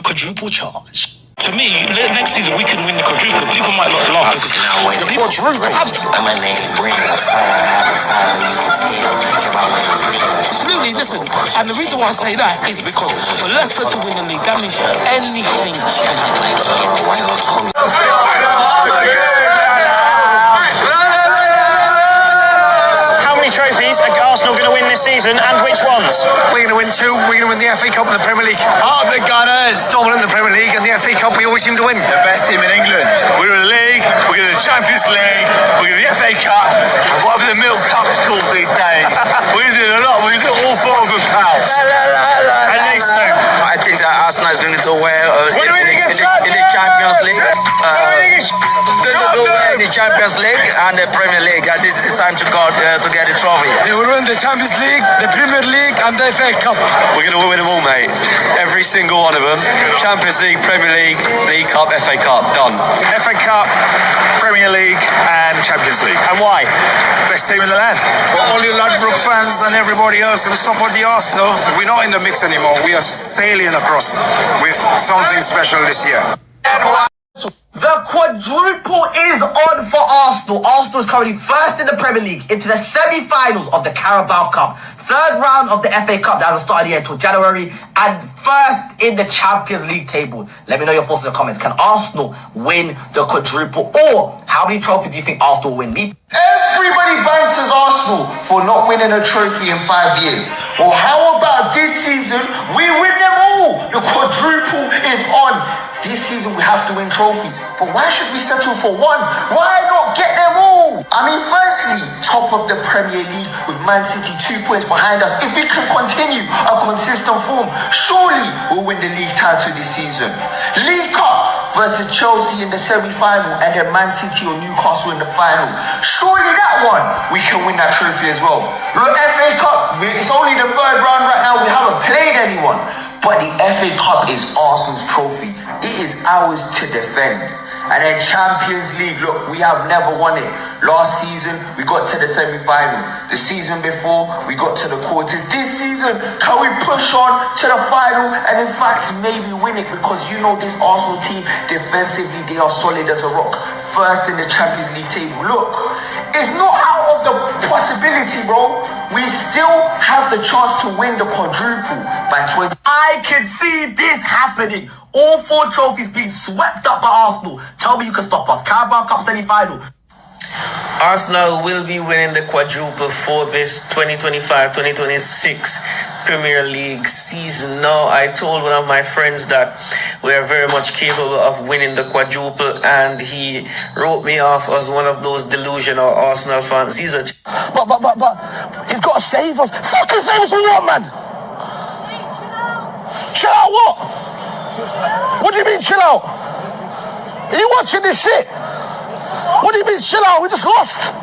quadruple charge. To me, next season we can win the quadruple. People might not laugh. The people absolutely, listen. And the reason why I say that is because for Leicester to win the league, that means anything can happen. Trophies are Arsenal going to win this season, and which ones? We're going to win 2. We're going to win the FA Cup and the Premier League. Up the Gunners! Dominant in the Premier League, and the FA Cup we always seem to win. The best team in England. We're in the league, we're in the Champions League, we're in the FA Cup, and whatever the Milk Cup is called these days. We're doing a lot. We're doing all 4 of them, pals. And these two. I think that Arsenal is going to do well in the Champions League. Going to do well in the Champions League and the Premier League. And this is the time to go to get the trophy. They will win the Champions League, the Premier League, and the FA Cup. We're going to win them all, mate. Every single one of them. Champions League, Premier League, League Cup, FA Cup. Done. FA Cup, Premier League, and Champions League. And why? Best team in the land. For all you Ladbroke fans and everybody else that support the Arsenal, we're not in the mix anymore. We are sailing across with something special this year. The quadruple is on for Arsenal. Arsenal is currently first in the Premier League, into the semi-finals of the Carabao Cup, third round of the FA Cup that hasn't started yet until January, and first in the Champions League table. Let me know your thoughts in the comments. Can Arsenal win the quadruple? Or how many trophies do you think Arsenal will win? Everybody banters Arsenal for not winning a trophy in 5 years. Well, how about this season? We win them all. The quadruple is on. This season we have to win trophies. But why should we settle for one? Why not get them all? I mean, firstly, top of the Premier League with Man City 2 points behind us. If we can continue a consistent form, surely we'll win the league title this season. League Cup versus Chelsea in the semi-final, and then Man City or Newcastle in the final. Surely that one, we can win that trophy as well. Look, FA Cup, it's only the 3rd round right now. We haven't played anyone. But the FA Cup is Arsenal's trophy. It is ours to defend. And then Champions League, look, we have never won it. Last season, we got to the semi-final. The season before, we got to the quarters. This season, can we push on to the final and in fact maybe win it? Because you know this Arsenal team, defensively, they are solid as a rock. First in the Champions League table. Look, it's not out of the possibility, bro. We still have the chance to win the quadruple by 20. I can see this happening. All 4 trophies being swept up by Arsenal. Tell me you can stop us. Carabao Cup semi-final. Arsenal will be winning the quadruple for this 2025-2026 Premier League season. Now, I told one of my friends that we are very much capable of winning the quadruple, and he wrote me off as one of those delusional Arsenal fans. He's a... But, he's got to save us. Fucking save us from what, man? Chill out what? What do you mean chill out? Are you watching this shit? What do you mean chill out? We just lost.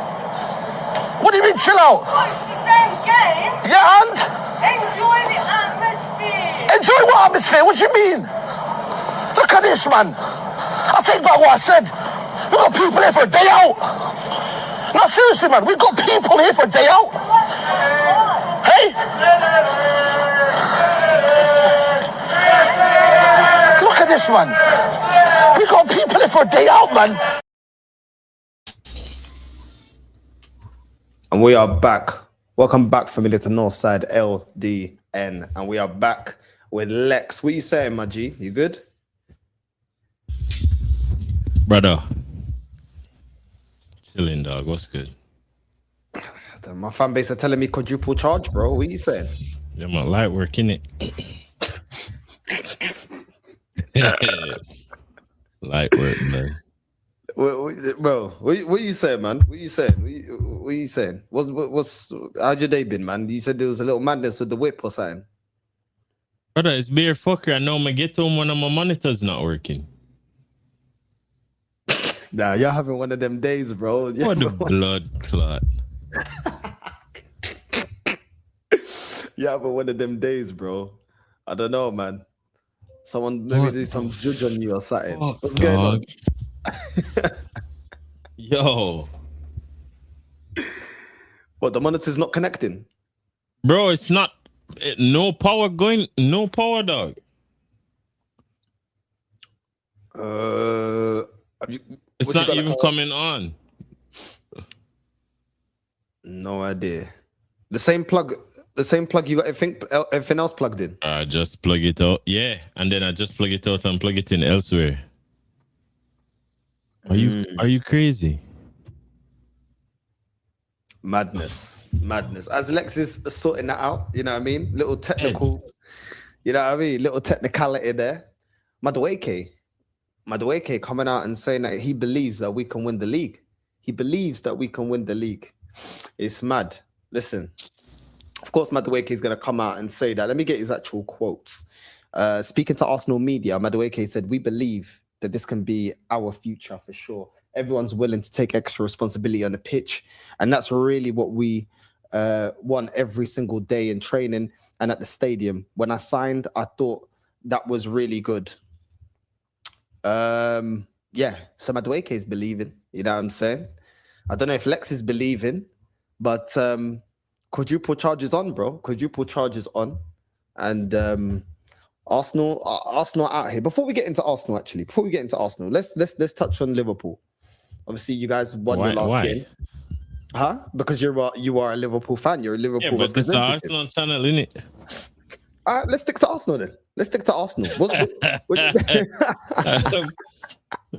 What do you mean chill out? Watch the same game. Yeah, and? Enjoy the atmosphere. Enjoy what atmosphere? What do you mean? Look at this, man. I take back what I said. We've got people here for a day out. No, seriously, man. We've got people here for a day out. Hey? Look at this, man. We've got people here for a day out, man. And we are back. Welcome back, family, to Northside LDN. And we are back with Lex. What you saying, my G? You good? Brother. Chilling, dog. What's good? My fan base are telling me quadruple charge, bro. What you saying? Yeah, my light work, innit? Light work, man. Bro, what you saying, man? What you saying? What you saying? What's how's your day been, man? You said there was a little madness with the whip or something. Brother, it's bare fucker. I know I get home when my monitor's not working. Nah, you're having one of them days, bro. What the blood clot. You're having one of them days, bro. I don't know, man. Someone maybe do some judge on you or something. What's going on? Yo. What, the monitor's not connecting? Bro, it's not. No power going. No power, dog. It's not even coming on. No idea. The same plug you got everything else plugged in. I just plug it out. Yeah. And then I just plug it out and plug it in elsewhere. Are you crazy? Madness. As Alexis is sorting that out, you know what I mean? Little technical, you know what I mean? Little technicality there. Madueke coming out and saying that he believes that we can win the league. It's mad. Listen, of course, Madueke is going to come out and say that. Let me get his actual quotes. Speaking to Arsenal media, Madueke said, "We believe that this can be our future for sure. Everyone's willing to take extra responsibility on the pitch. And that's really what we want every single day in training and at the stadium. When I signed, I thought that was really good." So Madueke is believing, you know what I'm saying? I don't know if Lex is believing, but quadruple charges on, bro. Quadruple charges on. And Arsenal out here. Before we get into Arsenal, let's touch on Liverpool. Obviously, you guys won your last game. Huh? Because you are a Liverpool fan. You're a Liverpool but it's Arsenal channel, innit? All right, let's stick to Arsenal then.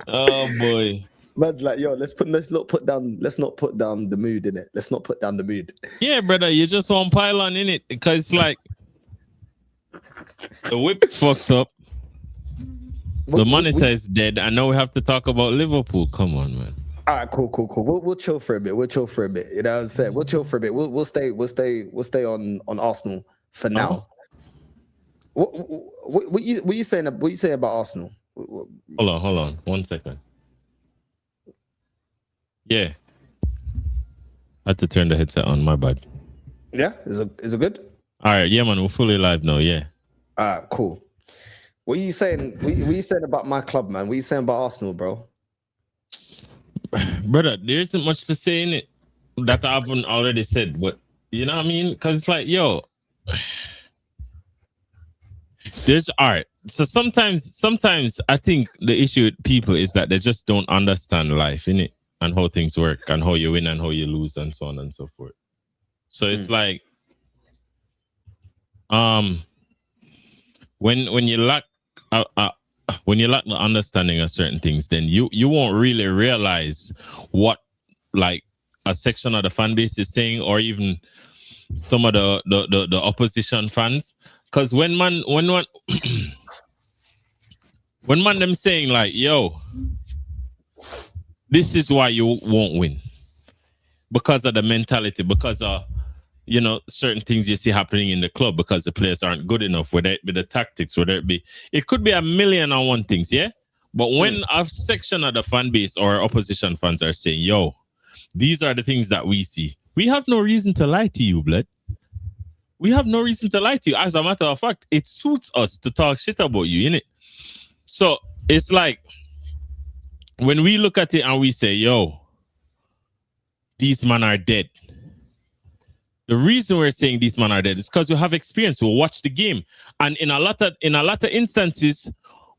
Oh boy. Man's like, yo, let's not put down the mood in it. Let's not put down the mood. Yeah, brother, you just want pile on in it because it's like the whip's fucked up. The monitor is dead, and now we have to talk about Liverpool. Come on, man. All right, cool. We'll chill for a bit. You know what I'm saying? We'll chill for a bit. We'll stay on Arsenal for now. What you saying about Arsenal? Hold on. 1 second. Yeah. I had to turn the headset on, my bad. Yeah? Is it good? All right, yeah, man, we're fully live now, yeah. All right, cool. What are you saying? What are you saying about my club, man? What are you saying about Arsenal, bro? Brother, there isn't much to say in it that I haven't already said, but you know what I mean? Because it's like, yo, there's art. So sometimes I think the issue with people is that they just don't understand life, innit? And how things work and how you win and how you lose and so on and so forth. So it's like when you lack the understanding of certain things, then you won't really realize what like a section of the fan base is saying, or even some of the opposition fans. Because when man them saying like, yo, this is why you won't win. Because of the mentality, because of certain things you see happening in the club, because the players aren't good enough, whether it be the tactics, it could be a million and one things, yeah? But when a section of the fan base or opposition fans are saying, yo, these are the things that we see, we have no reason to lie to you, blood. We have no reason to lie to you. As a matter of fact, it suits us to talk shit about you, innit? So it's like, when we look at it and we say, yo, these men are dead. The reason we're saying these men are dead is because we have experience. We watch the game. And in a lot of instances,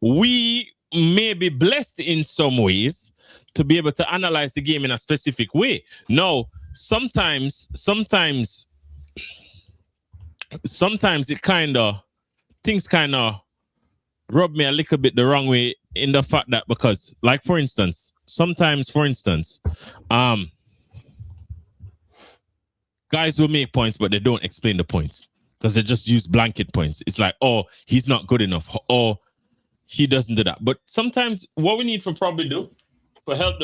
we may be blessed in some ways to be able to analyze the game in a specific way. No, sometimes things kind of rub me a little bit the wrong way, in the fact that, because like for instance, guys will make points but they don't explain the points because they just use blanket points. It's like, oh, he's not good enough, or he doesn't do that. But sometimes what we need for probably do for help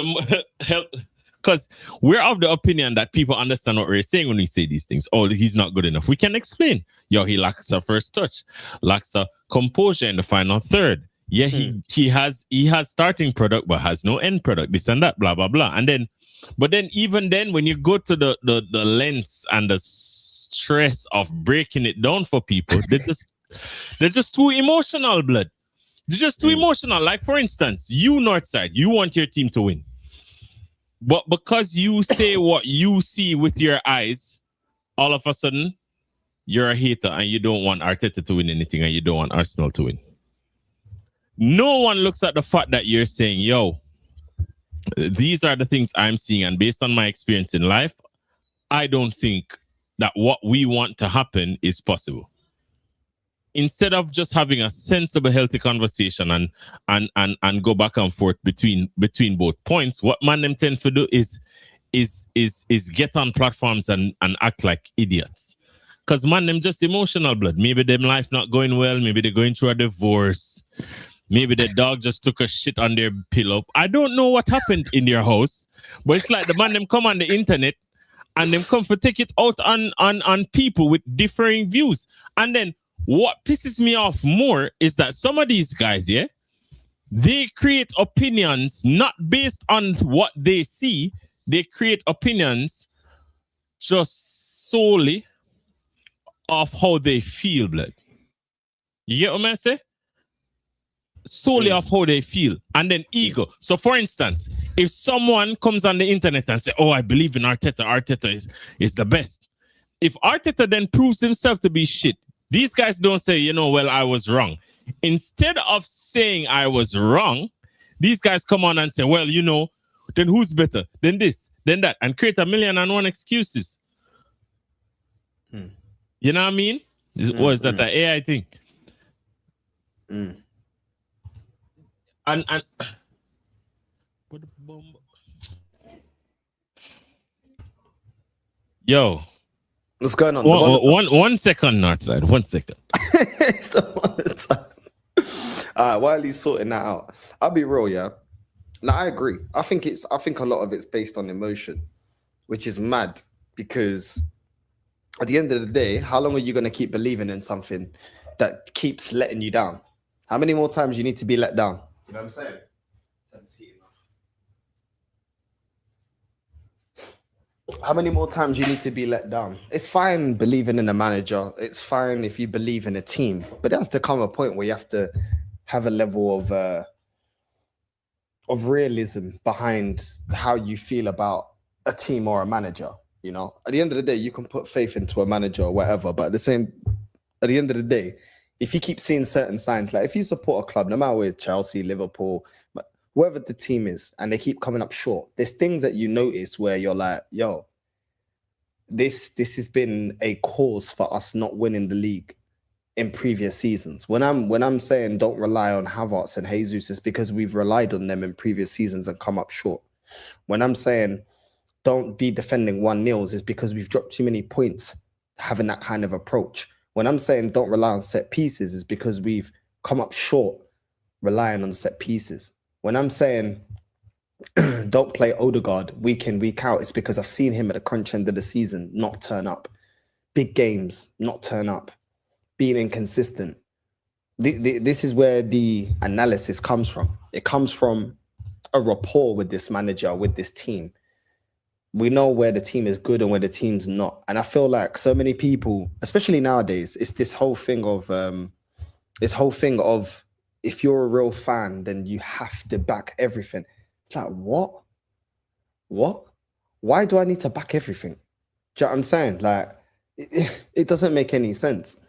because we're of the opinion that people understand what we're saying when we say these things. Oh, he's not good enough. We can explain. Yo, he lacks a first touch, lacks a composure in the final third. Yeah, he has starting product but has no end product. This and that, blah blah blah. But then even then, when you go to the lengths and the stress of breaking it down for people, they're just too emotional, blood. They're just too emotional. Like for instance, you Northside, you want your team to win. But because you say what you see with your eyes, all of a sudden, you're a hater and you don't want Arteta to win anything and you don't want Arsenal to win. no one looks at the fact that you're saying, yo, these are the things I'm seeing, and based on my experience in life, I don't think that what we want to happen is possible. Instead of just having a sensible, healthy conversation and go back and forth between both points, what man them tend to do is get on platforms and act like idiots. Because man them just emotional blood. Maybe them life not going well, maybe they're going through a divorce. Maybe the dog just took a shit on their pillow. I don't know what happened in their house, but it's like the man them come on the internet and them come to take it out on people with differing views. And then what pisses me off more is that some of these guys, yeah, they create opinions not based on what they see. They create opinions just solely of how they feel, blood. You get what I say? Solely of how they feel, and then ego. So for instance, if someone comes on the internet and say, oh, I believe in Arteta is the best. If Arteta then proves himself to be shit, these guys don't say, you know, well, I was wrong. Instead of saying I was wrong, these guys come on and say, well, you know, then who's better? Then this, then that, and create 1,000,001 excuses. You know what I mean? Was that the AI thing? And yo, what's going on? One second, Northside. 1 second. It's the one time. All right, while he's sorting that out, I'll be real, yeah. Now I agree. I think a lot of it's based on emotion, which is mad because at the end of the day, how long are you going to keep believing in something that keeps letting you down? How many more times you need to be let down? You know what I'm saying? How many more times you need to be let down? It's fine believing in a manager. It's fine if you believe in a team. But there has to come a point where you have to have a level of realism behind how you feel about a team or a manager. You know, at the end of the day, you can put faith into a manager or whatever. But at the end of the day, if you keep seeing certain signs, like if you support a club, no matter where it's Chelsea, Liverpool, whoever the team is, and they keep coming up short, there's things that you notice where you're like, yo, this has been a cause for us not winning the league in previous seasons. When I'm saying don't rely on Havertz and Jesus, it's because we've relied on them in previous seasons and come up short. When I'm saying don't be defending 1-0 is because we've dropped too many points having that kind of approach. When I'm saying don't rely on set pieces is because we've come up short relying on set pieces. When I'm saying don't play Ødegaard week in, week out, it's because I've seen him at the crunch end of the season not turn up. Big games, not turn up. Being inconsistent. This is where the analysis comes from. It comes from a rapport with this manager, with this team. We know where the team is good and where the team's not. And I feel like so many people, especially nowadays, it's this whole thing of if you're a real fan, then you have to back everything. It's like, what? Why do I need to back everything? Do you know what I'm saying? Like, it doesn't make any sense.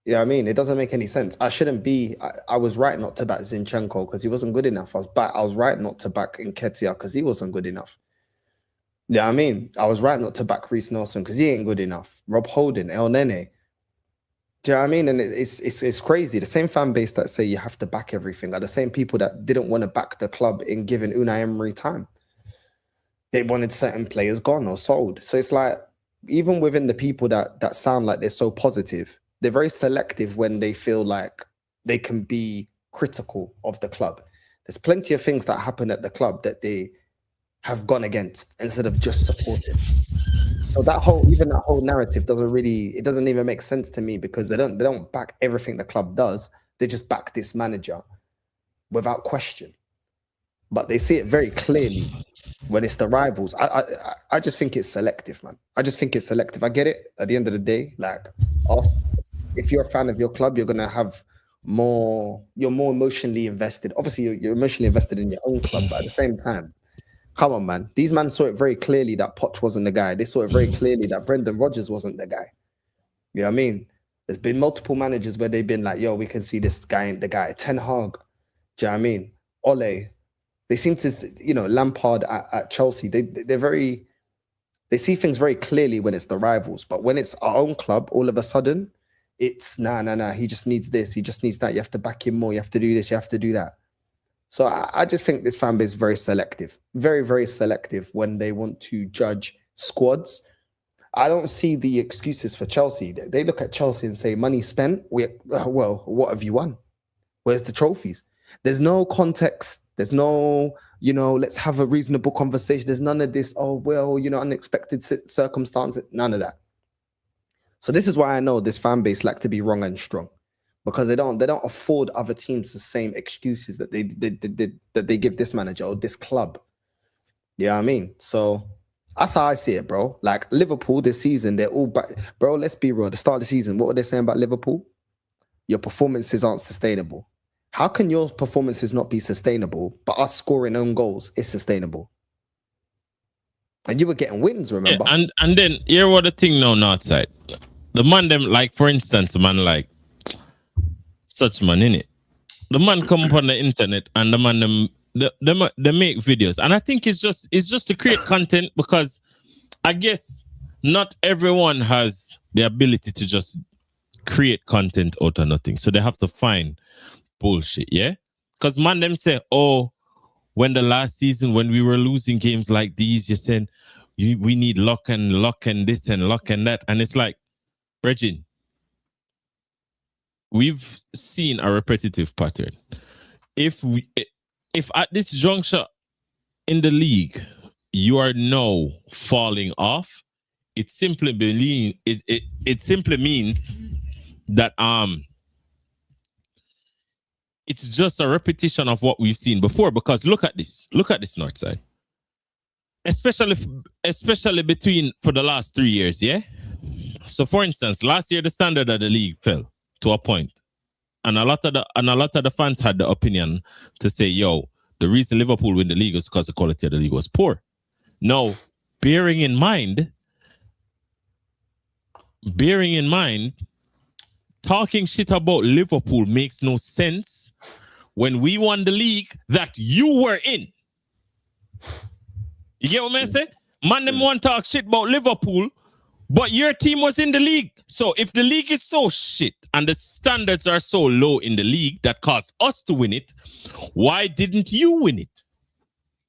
You know what I mean? It doesn't make any sense. I shouldn't be. I was right not to back Zinchenko because he wasn't good enough. I was right not to back Nketiah because he wasn't good enough. You know what I mean? I was right not to back Reece Nelson because he ain't good enough. Rob Holding, El Nene. Do you know what I mean? And it's crazy. The same fan base that say you have to back everything are the same people that didn't want to back the club in giving Unai Emery time. They wanted certain players gone or sold. So it's like, even within the people that sound like they're so positive, they're very selective when they feel like they can be critical of the club. There's plenty of things that happen at the club that they have gone against instead of just supporting. So that whole narrative doesn't even make sense to me because they don't back everything the club does. They just back this manager without question. But they see it very clearly when it's the rivals. I just think it's selective, man. I just think it's selective. I get it. At the end of the day, like, if you're a fan of your club, you're gonna have you're more emotionally invested. Obviously, you're emotionally invested in your own club, but at the same time, come on, man. These men saw it very clearly that Poch wasn't the guy. They saw it very clearly that Brendan Rodgers wasn't the guy. You know what I mean? There's been multiple managers where they've been like, yo, we can see this guy ain't the guy. Ten Hag, Do you know what I mean? Ole, they seem to, Lampard at Chelsea, they're very, they see things very clearly when it's the rivals, but when it's our own club, all of a sudden, it's nah. He just needs this, he just needs that. You have to back him more. You have to do this, you have to do that. So I just think this fan base is very selective, very, very selective when they want to judge squads. I don't see the excuses for Chelsea. They look at Chelsea and say, money spent. Well, what have you won? Where's the trophies? There's no context. There's no, let's have a reasonable conversation. There's none of this, unexpected circumstances. None of that. So this is why I know this fan base like to be wrong and strong, because they don't afford other teams the same excuses that they give this manager or this club. You know what I mean? So that's how I see it, bro. Like Liverpool this season, they're all back. Bro, let's be real. At the start of the season, what were they saying about Liverpool? Your performances aren't sustainable. How can your performances not be sustainable, but us scoring own goals is sustainable? And you were getting wins, remember? Yeah, and then here what the thing now, Northside. The man them, like for instance, a man like such man in it. The man come up on the internet and the man them they make videos, and I think it's just to create content, because I guess not everyone has the ability to just create content out of nothing, so they have to find bullshit, yeah. Because man them say, oh, when the last season when we were losing games like these, you said we need luck and this and luck and that, and it's like, Regine, we've seen a repetitive pattern. If at this juncture in the league you are now falling off, it simply means that it's just a repetition of what we've seen before. Because look at this Northside, especially between for the last 3 years, yeah. So for instance, last year the standard of the league fell to a point. And a lot of the fans had the opinion to say, yo, the reason Liverpool win the league is because the quality of the league was poor. Now, bearing in mind, talking shit about Liverpool makes no sense when we won the league that you were in. You get what I'm saying? Man, them want to talk shit about Liverpool, but your team was in the league. So if the league is so shit and the standards are so low in the league that caused us to win it, why didn't you win it?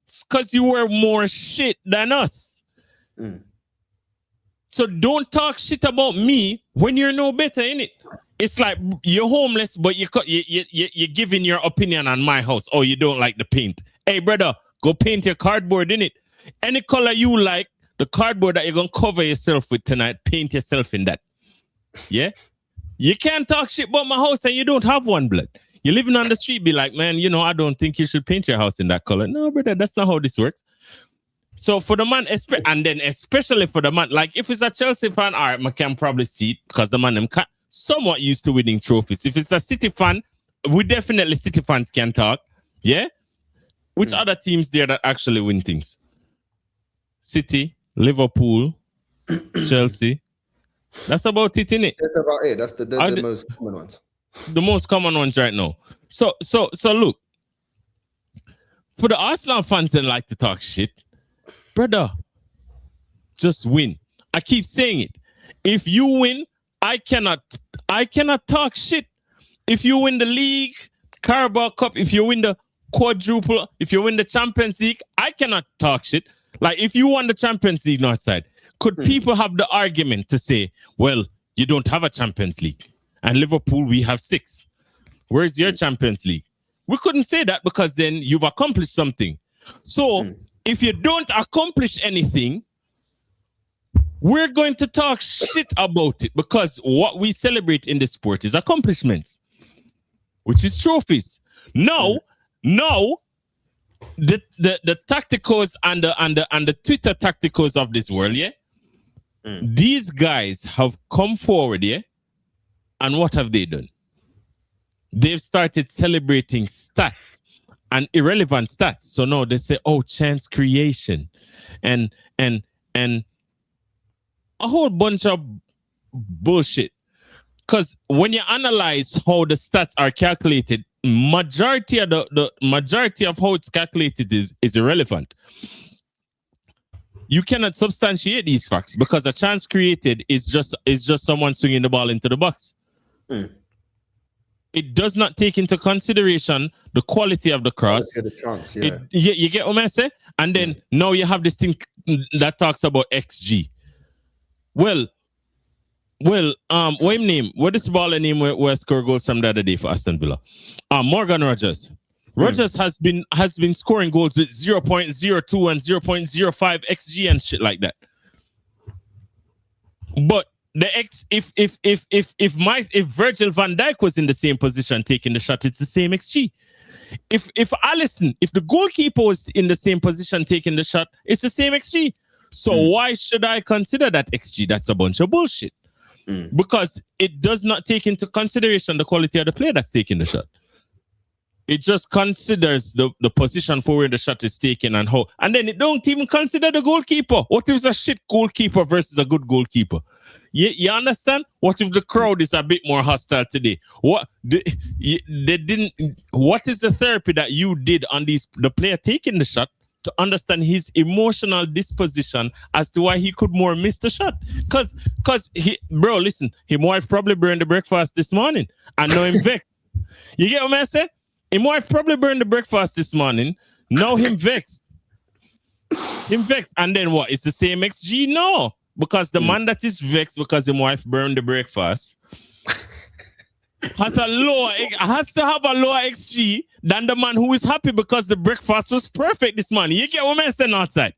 It's because you were more shit than us. So don't talk shit about me when you're no better in it. It's like you're homeless, but you're giving your opinion on my house. Oh, you don't like the paint. Hey, brother, go paint your cardboard in it. Any color you like, the cardboard that you're going to cover yourself with tonight, paint yourself in that. Yeah? You can't talk shit about my house and you don't have one, blood. You're living on the street, be like, man, I don't think you should paint your house in that color. No, brother, that's not how this works. So for the man, and then especially for the man, like if it's a Chelsea fan, all right, I can probably see it because the man them somewhat used to winning trophies. If it's a City fan, we definitely City fans can talk. Yeah? Which other teams there that actually win things? City, Liverpool, Chelsea. That's about it, innit? That's about it. That's the most common ones. The most common ones right now. So look, for the Arsenal fans that like to talk shit, brother, just win. I keep saying it. If you win, I cannot talk shit. If you win the league, Carabao Cup, if you win the quadruple, if you win the Champions League, I cannot talk shit. Like if you won the Champions League, Northside, could people have the argument to say, well, you don't have a Champions League and Liverpool, we have 6. Where's your Champions League? We couldn't say that because then you've accomplished something. So if you don't accomplish anything, we're going to talk shit about it because what we celebrate in the sport is accomplishments, which is trophies. Now, the tacticals and the Twitter tacticals of this world, yeah. These guys have come forward, yeah. And what have they done? They've started celebrating stats and irrelevant stats. So now they say, oh, chance creation and a whole bunch of bullshit. Because when you analyze how the stats are calculated, majority of the majority of how it's calculated is irrelevant. You cannot substantiate these facts because a chance created is just someone swinging the ball into the box. It does not take into consideration the quality of the cross. The chance, You get what I say? And then now you have this thing that talks about XG. Well, what name? What is the ball name where score goals from the other day for Aston Villa? Morgan Rogers. Rogers has been scoring goals with 0.02 and 0.05 XG and shit like that. But if Virgil van Dijk was in the same position taking the shot, it's the same XG. If the goalkeeper was in the same position taking the shot, it's the same XG. So why should I consider that XG? That's a bunch of bullshit. Because it does not take into consideration the quality of the player that's taking the shot. It just considers the position for where the shot is taken and how. And then it don't even consider the goalkeeper. What if it's a shit goalkeeper versus a good goalkeeper? You understand? What if the crowd is a bit more hostile today? What is the therapy that you did on the player taking the shot to understand his emotional disposition as to why he could more miss the shot? Because listen, his wife probably burned the breakfast this morning and now him vexed. You get what I say? His wife probably burned the breakfast this morning. Now him vexed. And then what? It's the same XG? No. Because the man that is vexed because his wife burned the breakfast has to have a lower XG than the man who is happy because the breakfast was perfect this morning. You get what I'm saying outside?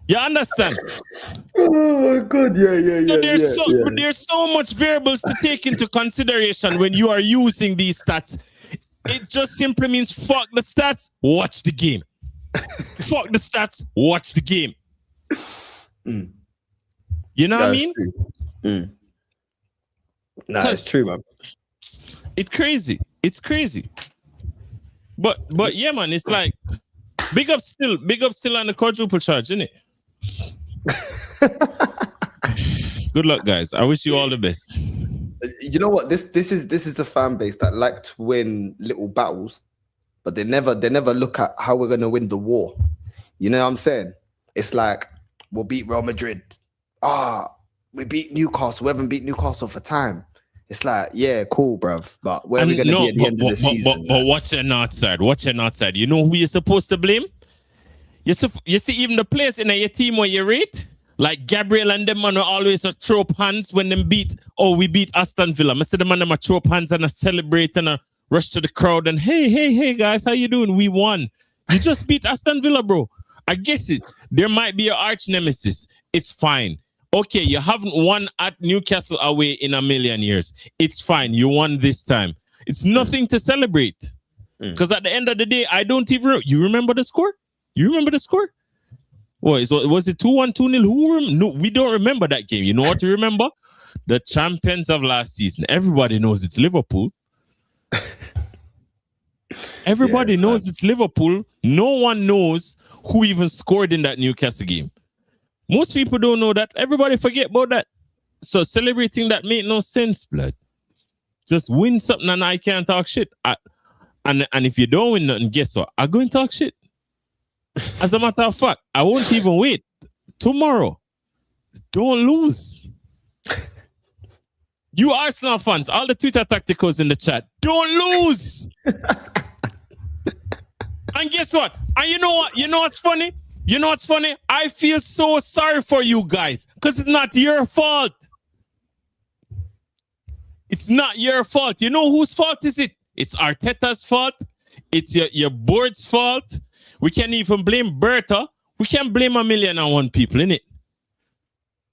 You understand? Oh my God, There's so much variables to take into consideration when you are using these stats. It just simply means fuck the stats, watch the game. Fuck the stats, watch the game. You know what I mean? Nah, it's true, man. It's crazy. But yeah, man, it's like big up still on the quadruple charge, isn't it? Good luck, guys. I wish you all the best. You know what? This is a fan base that like to win little battles, but they never look at how we're gonna win the war. You know what I'm saying? It's like we'll beat Real Madrid. We beat Newcastle. We haven't beat Newcastle for time. It's like, yeah, cool, bruv. But where are we gonna be at the end of the season? But watch your Northside. You know who you're supposed to blame? You see, even the players in your team where you rate, like Gabriel and them man will always throw up hands when them we beat Aston Villa. I see the man them throw up hands and celebrate and rush to the crowd and hey guys, how you doing? We won. You just beat Aston Villa, bro. I guess it. There might be an arch nemesis. It's fine. Okay, you haven't won at Newcastle away in a million years. It's fine. You won this time. It's nothing to celebrate. Because at the end of the day, I don't even... You remember the score? Was it 2-1, 2-0? No, we don't remember that game. You know what you remember? The champions of last season. Everybody knows it's Liverpool. Everybody knows it's Liverpool. No one knows who even scored in that Newcastle game. Most people don't know that. Everybody forget about that. So celebrating that make no sense, blood. Just win something and I can't talk shit. And if you don't win nothing, guess what? I'm going to talk shit. As a matter of fact, I won't even wait. Tomorrow, don't lose. You Arsenal fans, all the Twitter tacticals in the chat, don't lose. And guess what? And you know what? You know what's funny? I feel so sorry for you guys because it's not your fault. It's not your fault. You know whose fault is it? It's Arteta's fault. It's your board's fault. We can't even blame Bertha. We can't blame 1,000,001 people, innit?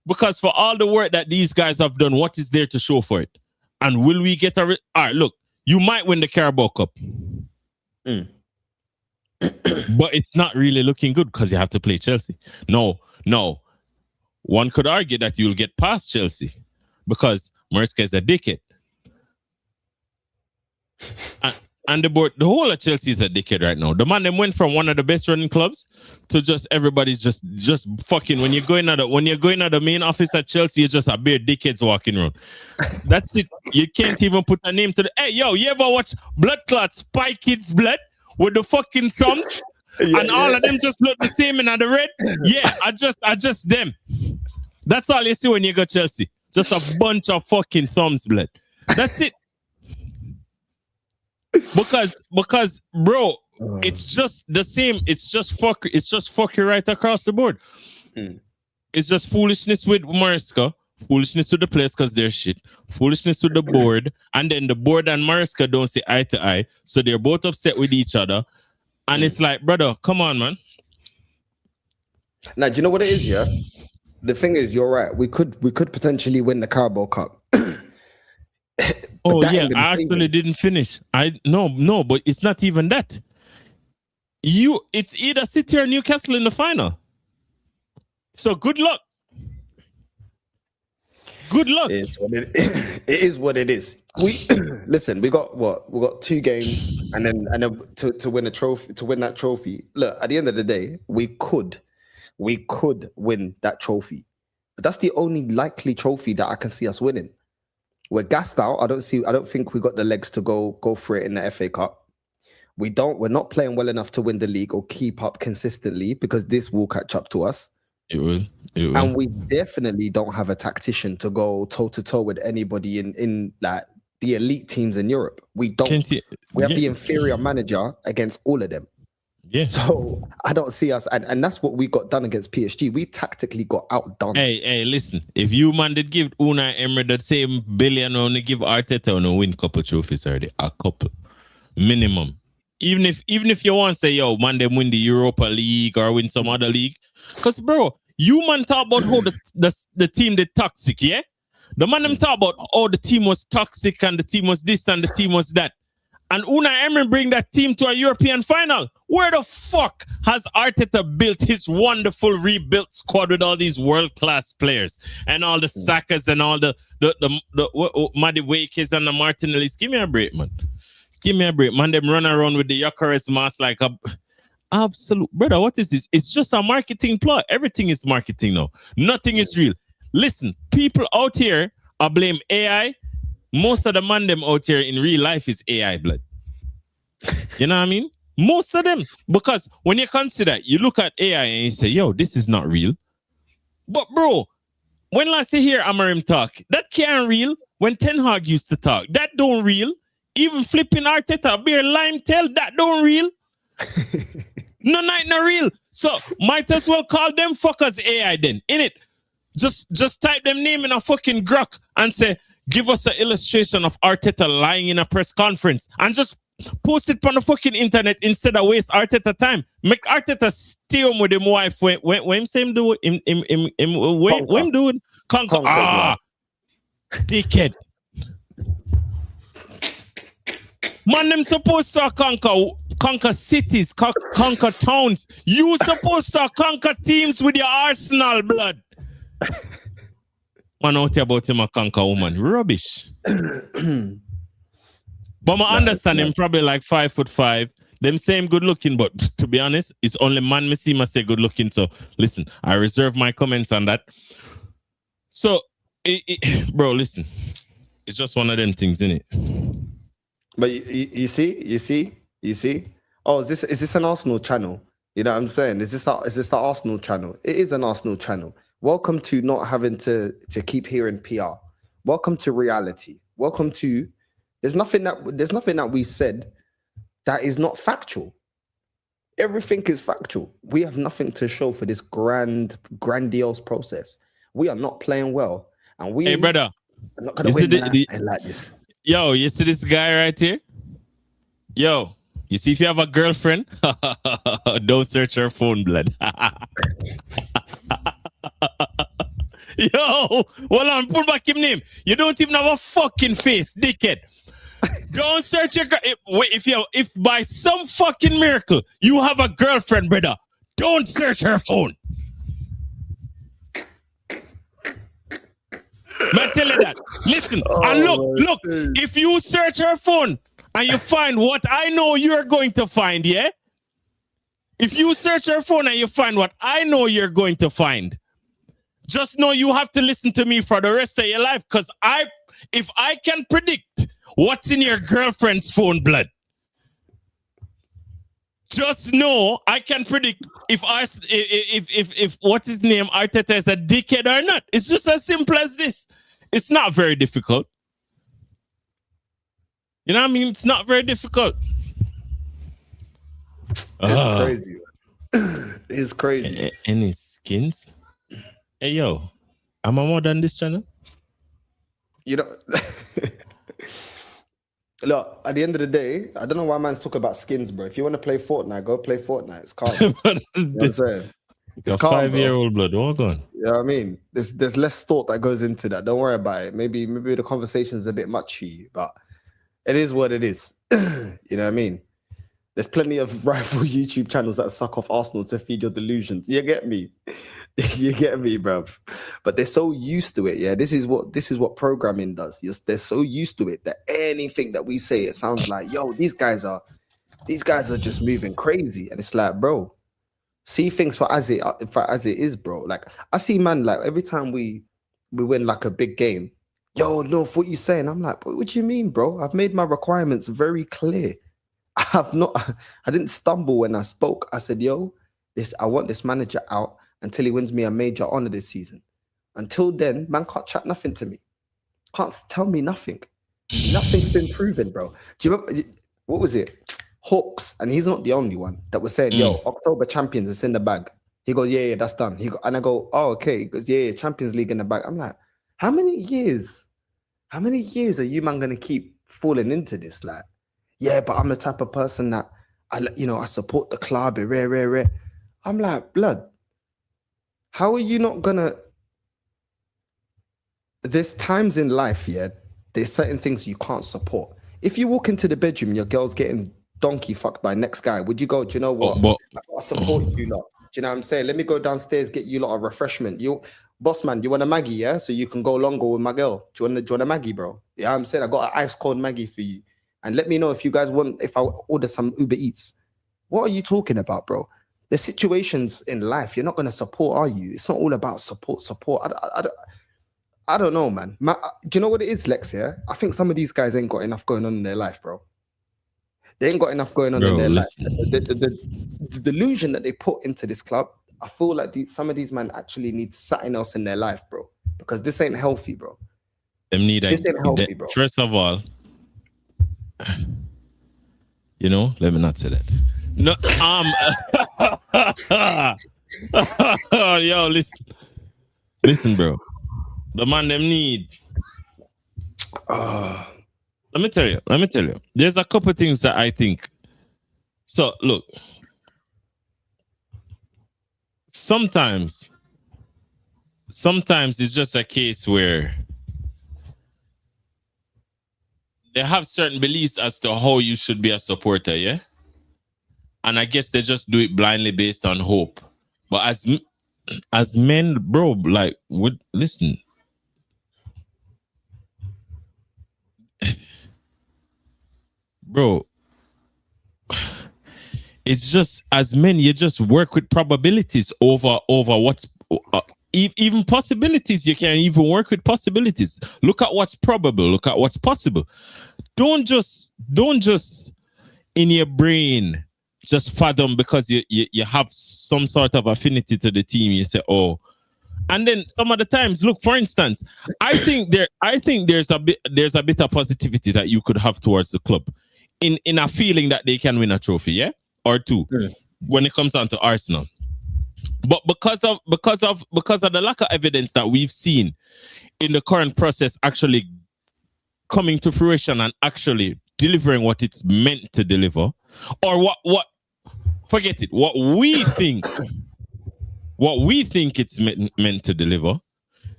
Because for all the work that these guys have done, what is there to show for it? And will we get all right, look, you might win the Carabao Cup. But it's not really looking good because you have to play Chelsea. No. One could argue that you'll get past Chelsea because Maresca is a dickhead. and the board, the whole of Chelsea is a dickhead right now. The man them went from one of the best running clubs to just everybody's just fucking. When you're going at the main office at Chelsea, you're just a bare dickheads walking around. That's it. You can't even put a name to the. Hey, yo, you ever watch Blood Clot Spy Kids Blood with the fucking thumbs? And all of them just look the same in the red. Yeah, adjust them. That's all you see when you go Chelsea. Just a bunch of fucking thumbs, blood. That's it. Because bro, it's just the same. It's just fuckery right across the board. It's just foolishness with Mariska, foolishness with the players because they're shit, foolishness with the board, and then the board and Mariska don't see eye to eye, so they're both upset with each other. And it's like, brother, come on, man. Now, do you know what it is? Yeah, the thing is, you're right. We could potentially win the Carabao Cup. Oh yeah, I actually didn't finish. No, but it's not even that. It's either City or Newcastle in the final. So good luck. Good luck. It is what it is. We listen. We got what? We got 2 games, and then to win a trophy. To win that trophy, look. At the end of the day, we could win that trophy, but that's the only likely trophy that I can see us winning. We're gassed out. I don't think we got the legs to go for it in the FA Cup. We're not playing well enough to win the league or keep up consistently because this will catch up to us. It will. And we definitely don't have a tactician to go toe to toe with anybody in like the elite teams in Europe. We don't. We have the inferior manager against all of them. Yeah. So I don't see us, and that's what we got done against PSG. We tactically got outdone. Hey, listen. If you man did give Unai Emery the same billion, only give Arteta on win couple trophies already, a couple minimum. Even if you want to say, yo, man, them win the Europa League or win some other league, because bro, you man talk about how the team did toxic, yeah. The man them talk about the team was toxic and the team was this and the team was that. And Unai Emery bring that team to a European final. Where the fuck has Arteta built his wonderful rebuilt squad with all these world-class players and all the Sakas and all the Maduekes and the Martinellis? Give me a break, man. Give me a break. Man, them run around with the Gyökeres mask like a... Absolute... Brother, what is this? It's just a marketing plot. Everything is marketing now. Nothing is real. Listen, people out here are blame AI. Most of the man them out here in real life is AI blood. You know what I mean? Most of them. Because when you consider, you look at AI and you say, yo, this is not real. But bro, when last you hear Amarim talk, that can't real. When Ten Hag used to talk, that don't real. Even flipping Arteta, beer lime tail, that don't real. No real. So might as well call them fuckers AI then, innit? Just type them name in a fucking grok and say, give us an illustration of Arteta lying in a press conference and just post it on the fucking internet instead of waste Arteta time. Make Arteta stay home with him wife when him say him do him doing conquer. Dickhead. Man, them supposed to conquer cities, conquer towns. You supposed to conquer teams with your Arsenal blood. Man out here about him a conquer woman. Rubbish. But I understand him probably like 5'5". Them same good looking, but to be honest, it's only man me see me say good looking. So listen, I reserve my comments on that. So, bro, listen. It's just one of them things, isn't it? But you see? Oh, is this an Arsenal channel? You know what I'm saying? Is this the Arsenal channel? It is an Arsenal channel. Welcome to not having to keep hearing PR. Welcome to reality. Welcome to there's nothing that we said that is not factual. Everything is factual. We have nothing to show for this grandiose process. We are not playing well, and we. Hey, brother, are not gonna win like this. Yo, you see this guy right here? Yo, you see if you have a girlfriend, don't search her phone, blood. Yo, hold on, pull back his name. You don't even have a fucking face, dickhead. Don't search your girl. If by some fucking miracle you have a girlfriend, brother, don't search her phone. Man, tell you that. Listen, and look. If you search her phone and you find what I know you're going to find, yeah? If you search your phone and you find what I know you're going to find, just know you have to listen to me for the rest of your life, because if I can predict what's in your girlfriend's phone, blood, just know I can predict if what's his name, Arteta, is a dickhead or not. It's just as simple as this. It's not very difficult. You know what I mean? It's not very difficult. It's crazy. It's crazy. Any skins? Hey, yo, am I more than this channel? You know, look, at the end of the day, I don't know why man's talking about skins, bro. If you want to play Fortnite, go play Fortnite. It's calm. You know what I'm saying? It's calm, 5-year-old blood. Hold on. You know what I mean? There's less thought that goes into that. Don't worry about it. Maybe the conversation's a bit much for you, but it is what it is. You know what I mean? There's plenty of rival YouTube channels that suck off Arsenal to feed your delusions. You get me? You get me, bruv? But they're so used to it, yeah? This is what programming does. They're so used to it that anything that we say, it sounds like, yo, these guys are just moving crazy. And it's like, bro, see things for as it is, bro. Like, I see, man, like, every time we win, like, a big game, yo, North, what you saying? I'm like, what do you mean, bro? I've made my requirements very clear. I didn't stumble when I spoke. I said, yo, I want this manager out until he wins me a major honor this season. Until then, man can't chat nothing to me. Can't tell me nothing. Nothing's been proven, bro. Do you remember, what was it? Hawks, and he's not the only one that was saying, yo, October champions is in the bag. He goes, yeah, that's done. And I go, oh, okay. He goes, yeah, Champions League in the bag. I'm like, how many years are you, man, going to keep falling into this? Like, yeah, but I'm the type of person that I support the club. Rare. I'm like, blood, how are you not gonna? There's times in life, yeah, there's certain things you can't support. If you walk into the bedroom, your girl's getting donkey fucked by next guy, would you go, do you know what? I support you lot. Do you know what I'm saying? Let me go downstairs, get you lot a refreshment. You, boss man, you want a Maggie, yeah? So you can go longer with my girl. Do you want a Maggie, bro? Yeah, I'm saying I got an ice cold Maggie for you. And let me know if you guys want, if I order some Uber Eats. What are you talking about, bro? There's situations in life you're not going to support, are you? It's not all about support. I don't know, man. Do you know what it is, Lex, yeah? I think some of these guys ain't got enough going on in their life, bro. They ain't got enough going on in their life. The delusion that they put into this club, I feel like some of these men actually need something else in their life, bro. Because this ain't healthy, bro. This ain't healthy, bro. First of all, you know, let me not say that. No, yo, listen, bro. The man them need. Let me tell you. There's a couple things that I think. So look, sometimes it's just a case where they have certain beliefs as to how you should be a supporter, yeah? And I guess they just do it blindly based on hope. But as men, bro, like, listen. Bro, it's just, as men, you just work with probabilities over what's... even possibilities, you can even work with possibilities. Look at what's probable. Look at what's possible. Don't just in your brain just fathom because you have some sort of affinity to the team. You say, oh, and then some of the times, look, for instance, I think there's a bit of positivity that you could have towards the club in a feeling that they can win a trophy, yeah, or two, when it comes down to Arsenal. But because of the lack of evidence that we've seen in the current process actually coming to fruition and actually delivering what it's meant to deliver, or what forget it, what we think it's meant to deliver,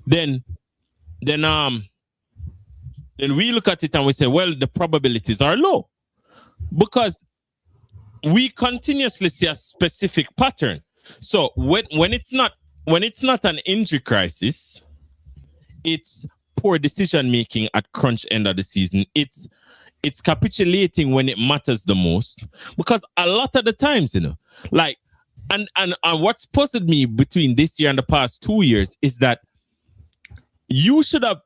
then we look at it and we say, well, the probabilities are low because we continuously see a specific pattern. So when it's not an injury crisis, it's poor decision making at crunch end of the season. It's it's capitulating when it matters the most. Because a lot of the times, you know, like, and what's puzzled me between this year and the past 2 years is that you should have,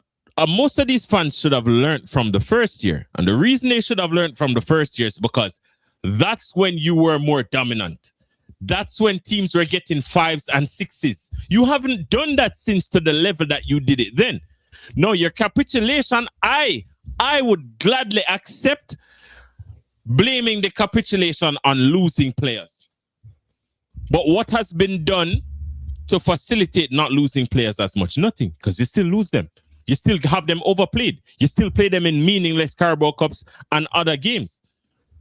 most of these fans should have learned from the first year. And the reason they should have learned from the first year is because that's when you were more dominant. That's when teams were getting 5s and 6s. You haven't done that since to the level that you did it then. No, your capitulation, I would gladly accept blaming the capitulation on losing players. But what has been done to facilitate not losing players as much? Nothing, because you still lose them. You still have them overplayed. You still play them in meaningless Carabao Cups and other games.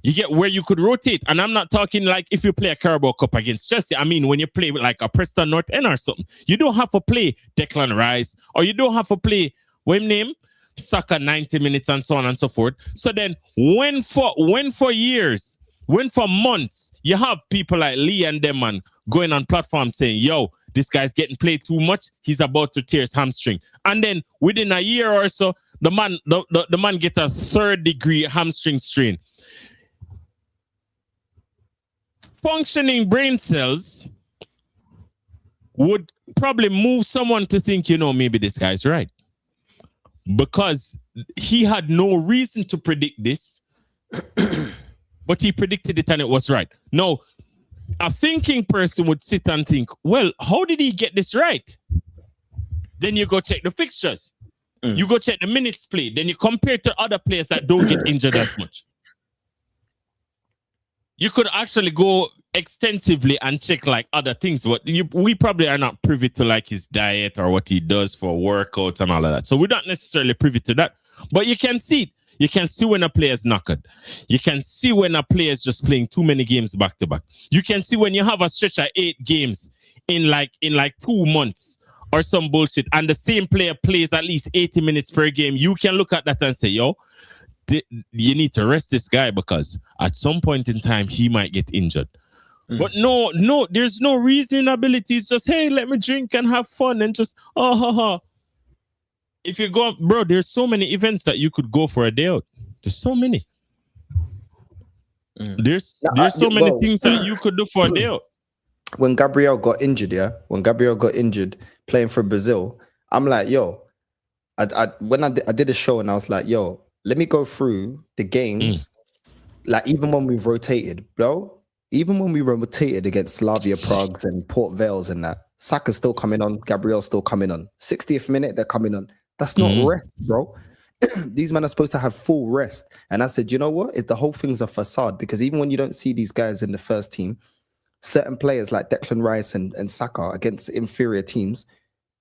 You get where you could rotate. And I'm not talking like if you play a Carabao Cup against Chelsea. I mean, when you play with like a Preston North End or something, you don't have to play Declan Rice, or you don't have to play, what name? Saka 90 minutes and so on and so forth. So then when for months, you have people like Lee and them man going on platforms saying, yo, this guy's getting played too much. He's about to tear his hamstring. And then within a year or so, the man gets a 3rd-degree hamstring strain. Functioning brain cells would probably move someone to think, you know, maybe this guy's right. Because he had no reason to predict this, but he predicted it and it was right. No, a thinking person would sit and think, well, how did he get this right? Then you go check the fixtures. You go check the minutes played. Then you compare to other players that don't get injured as much. You could actually go extensively and check like other things, but we probably are not privy to like his diet or what he does for workouts and all of that. So we're not necessarily privy to that, but you can see it. You can see when a player is knackered. You can see when a player is just playing too many games back to back. You can see when you have a stretch of 8 games in like 2 months or some bullshit, and the same player plays at least 80 minutes per game. You can look at that and say, yo, you need to rest this guy because at some point in time he might get injured. But no, there's no reasoning ability. It's just, hey, let me drink and have fun and just If you go, bro, there's so many events that you could go for a day out. There's so many. There's so many things that you could do for a day out. When Gabriel got injured, playing for Brazil, I'm like, yo, I did a show and I was like, yo, let me go through the games. Like even when we've rotated, bro, even when we rotated against Slavia Pragues and Port Vales and that, Saka's still coming on, Gabriel's still coming on. 60th minute, they're coming on. That's not rest, bro. These men are supposed to have full rest. And I said, you know what? The whole thing's a facade, because even when you don't see these guys in the first team, certain players like Declan Rice and Saka against inferior teams,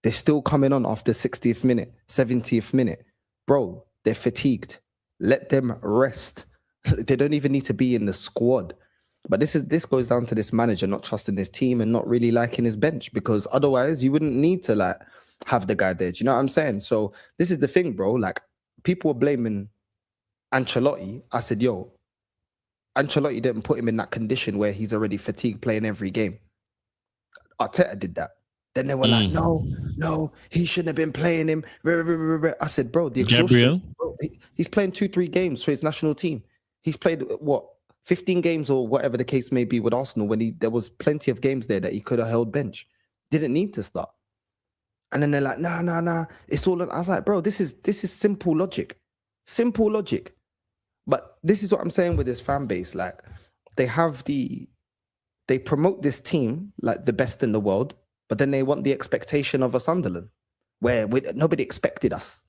they're still coming on after 60th minute, 70th minute. Bro, they're fatigued. Let them rest. They don't even need to be in the squad. But this goes down to this manager not trusting his team and not really liking his bench, because otherwise you wouldn't need to like have the guy there. Do you know what I'm saying? So this is the thing, bro. Like people were blaming Ancelotti. I said, yo, Ancelotti didn't put him in that condition where he's already fatigued playing every game. Arteta did that. Then they were like, no, he shouldn't have been playing him. I said, bro, the exhaustion. Bro, he's playing 2-3 games for his national team. He's played, 15 games or whatever the case may be with Arsenal when there was plenty of games there that he could have held bench. Didn't need to start. And then they're like, nah. It's all. I was like, bro, this is simple logic. Simple logic. But this is what I'm saying with this fan base. Like, they promote this team like the best in the world, but then they want the expectation of a Sunderland, where nobody expected us.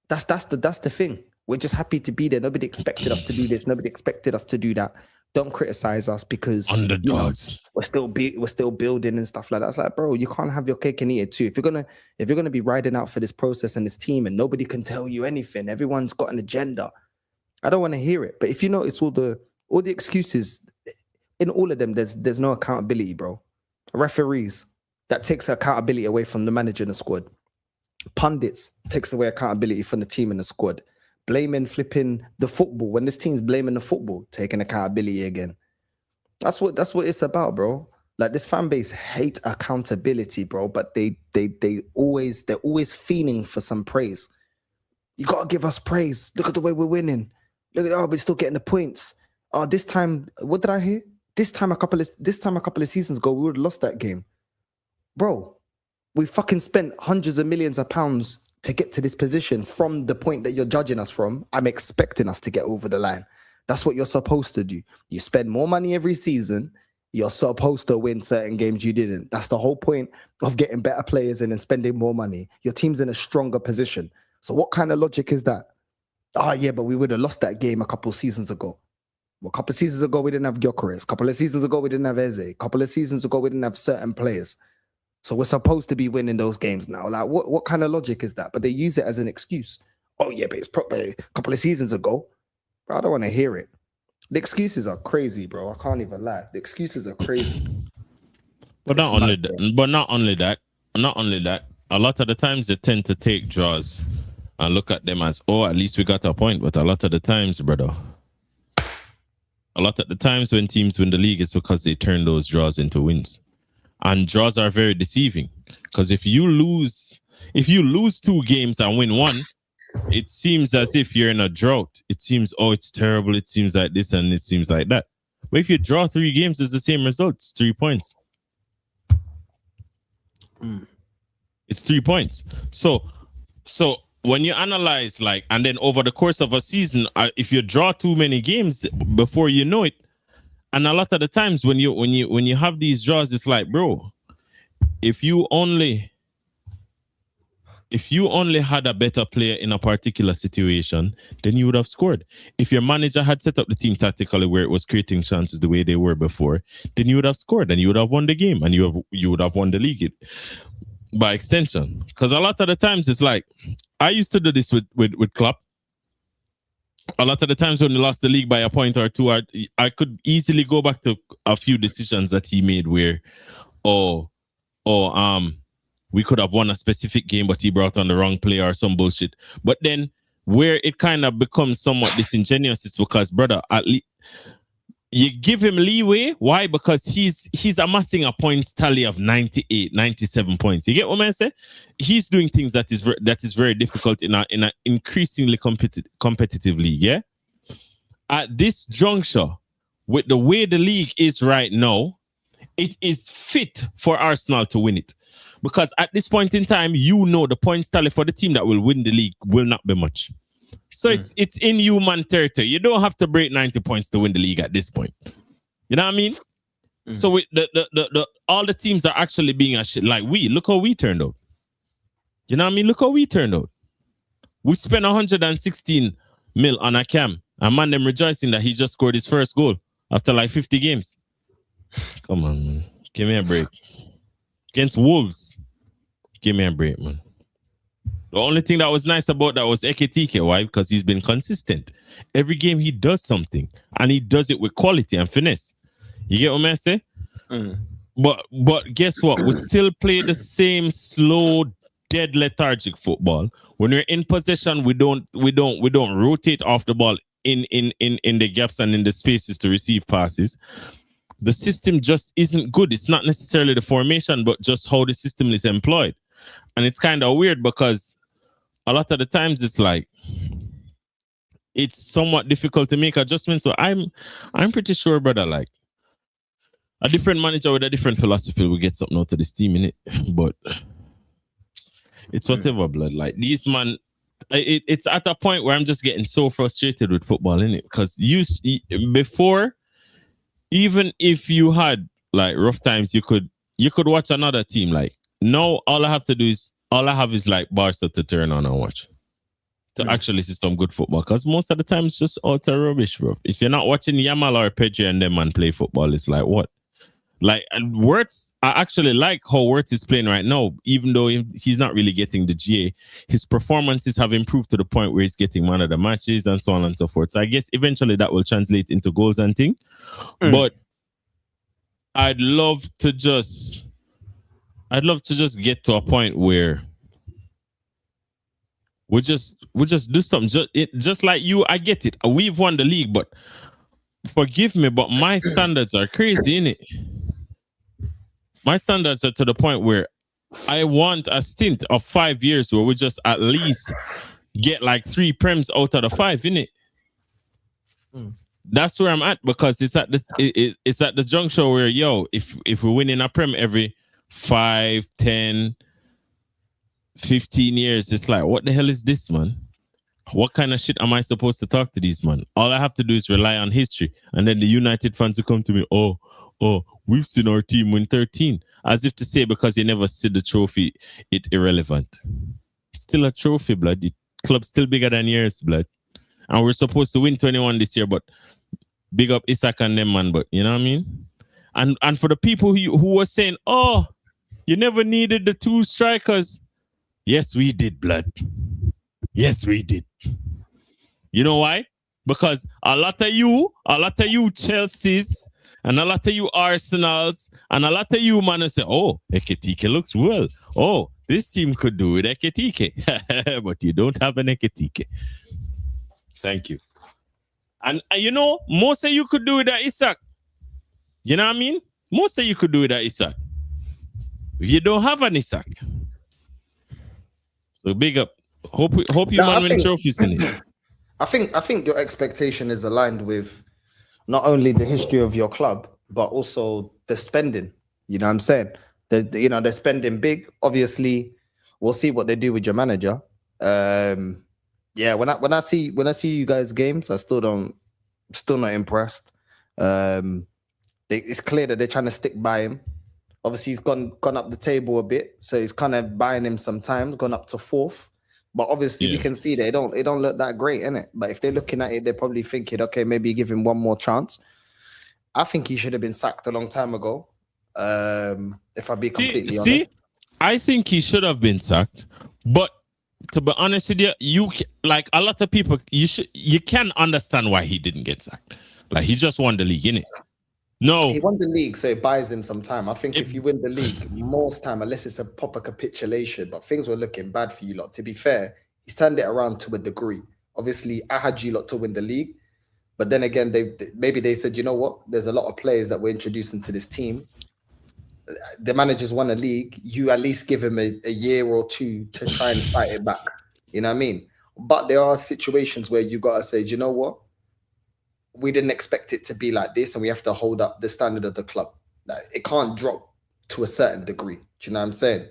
That's the thing. We're just happy to be there. Nobody expected us to do this. Nobody expected us to do that. Don't criticize us because underdogs. We're still building and stuff like that. It's like, bro, you can't have your cake and eat it too. If you're gonna be riding out for this process and this team, and nobody can tell you anything, everyone's got an agenda. I don't want to hear it. But if you notice all the excuses in all of them, there's no accountability, bro. Referees, that takes accountability away from the manager and the squad. Pundits takes away accountability from the team and the squad. Blaming flipping the football when this team's blaming the football, taking accountability again. That's what it's about, bro. Like this fan base hate accountability, bro. But they're always fiending for some praise. You gotta give us praise. Look at the way we're winning. Look at we're still getting the points. This time, what did I hear? This time a couple of seasons ago, we would have lost that game. Bro, we fucking spent hundreds of millions of pounds to get to this position from the point that you're judging us from. I'm expecting us to get over the line. That's what you're supposed to do. You spend more money every season. You're supposed to win certain games you didn't. That's the whole point of getting better players in and spending more money. Your team's in a stronger position. So what kind of logic is that? Yeah, but we would have lost that game a couple of seasons ago. Well, a couple of seasons ago, we didn't have Gyökeres. A couple of seasons ago, we didn't have Eze. A couple of seasons ago, we didn't have certain players. So we're supposed to be winning those games now. Like, what kind of logic is that? But they use it as an excuse. Oh, yeah, but it's probably a couple of seasons ago. Bro, I don't want to hear it. The excuses are crazy, bro. I can't even lie. The excuses are crazy. But not only that. A lot of the times they tend to take draws and look at them as, oh, at least we got a point. But a lot of the times, brother, a lot of the times when teams win the league, it's because they turn those draws into wins. And draws are very deceiving. Because if you lose 2 games and win 1, it seems as if you're in a drought. It seems, oh, it's terrible. It seems like this and it seems like that. But if you draw 3 games, it's the same results. 3 points. It's 3 points. So when you analyze, like, and then over the course of a season, if you draw too many games before you know it, and a lot of the times when you have these draws, it's like, bro, if you only had a better player in a particular situation, then you would have scored. If your manager had set up the team tactically where it was creating chances the way they were before, then you would have scored and you would have won the game and you would have won the league by extension. Because a lot of the times it's like, I used to do this with Klopp. A lot of the times when we lost the league by a point or 2, I could easily go back to a few decisions that he made where, we could have won a specific game, but he brought on the wrong player or some bullshit. But then where it kind of becomes somewhat disingenuous, it's because, brother, at least you give him leeway. Why? Because he's amassing a points tally of 98, 97 points. You get what I'm saying? He's doing things that is very difficult in an increasingly competitive league, yeah? At this juncture, with the way the league is right now, it is fit for Arsenal to win it. Because at this point in time, the points tally for the team that will win the league will not be much. So it's inhuman territory. You don't have to break 90 points to win the league at this point. You know what I mean? So with the all the teams are actually being a shit. Like look how we turned out. You know what I mean? Look how we turned out. We spent 116 mil on a cam. And man, them rejoicing that he just scored his first goal after like 50 games. Come on, man. Give me a break. Against Wolves. Give me a break, man. The only thing that was nice about that was Ekitike. Why? Because he's been consistent. Every game he does something. And he does it with quality and finesse. You get what I'm saying? But guess what? We still play the same slow, dead, lethargic football. When we're in possession, we don't rotate off the ball in the gaps and in the spaces to receive passes. The system just isn't good. It's not necessarily the formation, but just how the system is employed. And it's kind of weird because a lot of the times it's like it's somewhat difficult to make adjustments. So I'm pretty sure, brother, like a different manager with a different philosophy will get something out of this team, innit? But it's whatever, blood. Like these man, it's at a point where I'm just getting so frustrated with football, innit? Because before, even if you had like rough times, you could watch another team. Like now, all I have is like Barca to turn on and watch to actually see some good football. Because most of the time it's just utter rubbish, bro. If you're not watching Yamal or Pedri and them man play football, it's like what? Like Wirtz, I actually like how Wirtz is playing right now, even though he's not really getting the GA. His performances have improved to the point where he's getting man of the matches and so on and so forth. So I guess eventually that will translate into goals and things. But I'd love to just get to a point where we just do something. Just like you, I get it. We've won the league, but forgive me, but my standards are crazy, innit? My standards are to the point where I want a stint of 5 years where we just at least get like 3 prems out of the 5, innit? That's where I'm at, because it's at the juncture where, if we win in a Prem every 5, 10, 15 years, it's like, what the hell is this, man? What kind of shit am I supposed to talk to these, man? All I have to do is rely on history. And then the United fans will come to me, oh, we've seen our team win 13. As if to say, because you never see the trophy, it's irrelevant. It's still a trophy, blood. The club's still bigger than yours, blood. And we're supposed to win 21 this year, but big up Saka and them, man. But you know what I mean? And for the people who were saying, oh, you never needed the 2 strikers. Yes, we did, blood. Yes, we did. You know why? Because a lot of you Chelsea's, and a lot of you Arsenals, and a lot of you, man, say, oh, Ekitike looks well. Oh, this team could do it, Ekitike. But you don't have an Ekitike. Thank you. And you know, most of you could do it at Isak. You know what I mean? Most of you could do it at Isak. You don't have an Isak. So big up. Hope you man win trophies in it. I think your expectation is aligned with not only the history of your club, but also the spending. You know what I'm saying? They're spending big. Obviously, we'll see what they do with your manager. Yeah, when I see you guys games, I still not impressed. It's clear that they're trying to stick by him. Obviously, he's gone up the table a bit, so he's kind of buying him some time. Gone up to 4th, but obviously we can see they don't look that great, innit? But if they're looking at it, they're probably thinking, okay, maybe give him one more chance. I think he should have been sacked a long time ago. If I be completely honest, I think he should have been sacked, but to be honest with you, like a lot of people, you can understand why he didn't get sacked. Like, he just won the league, innit? No, he won the league, so it buys him some time. I think if you win the league, most time, unless it's a proper capitulation, but things were looking bad for you lot. To be fair, he's turned it around to a degree. Obviously, I had you lot to win the league, but then again, they said, you know what? There's a lot of players that we're introducing to this team. The managers won a league. You at least give him a year or 2 to try and fight it back. You know what I mean? But there are situations where you gotta say, do you know what? We didn't expect it to be like this, and we have to hold up the standard of the club. Like, it can't drop to a certain degree. Do you know what I'm saying?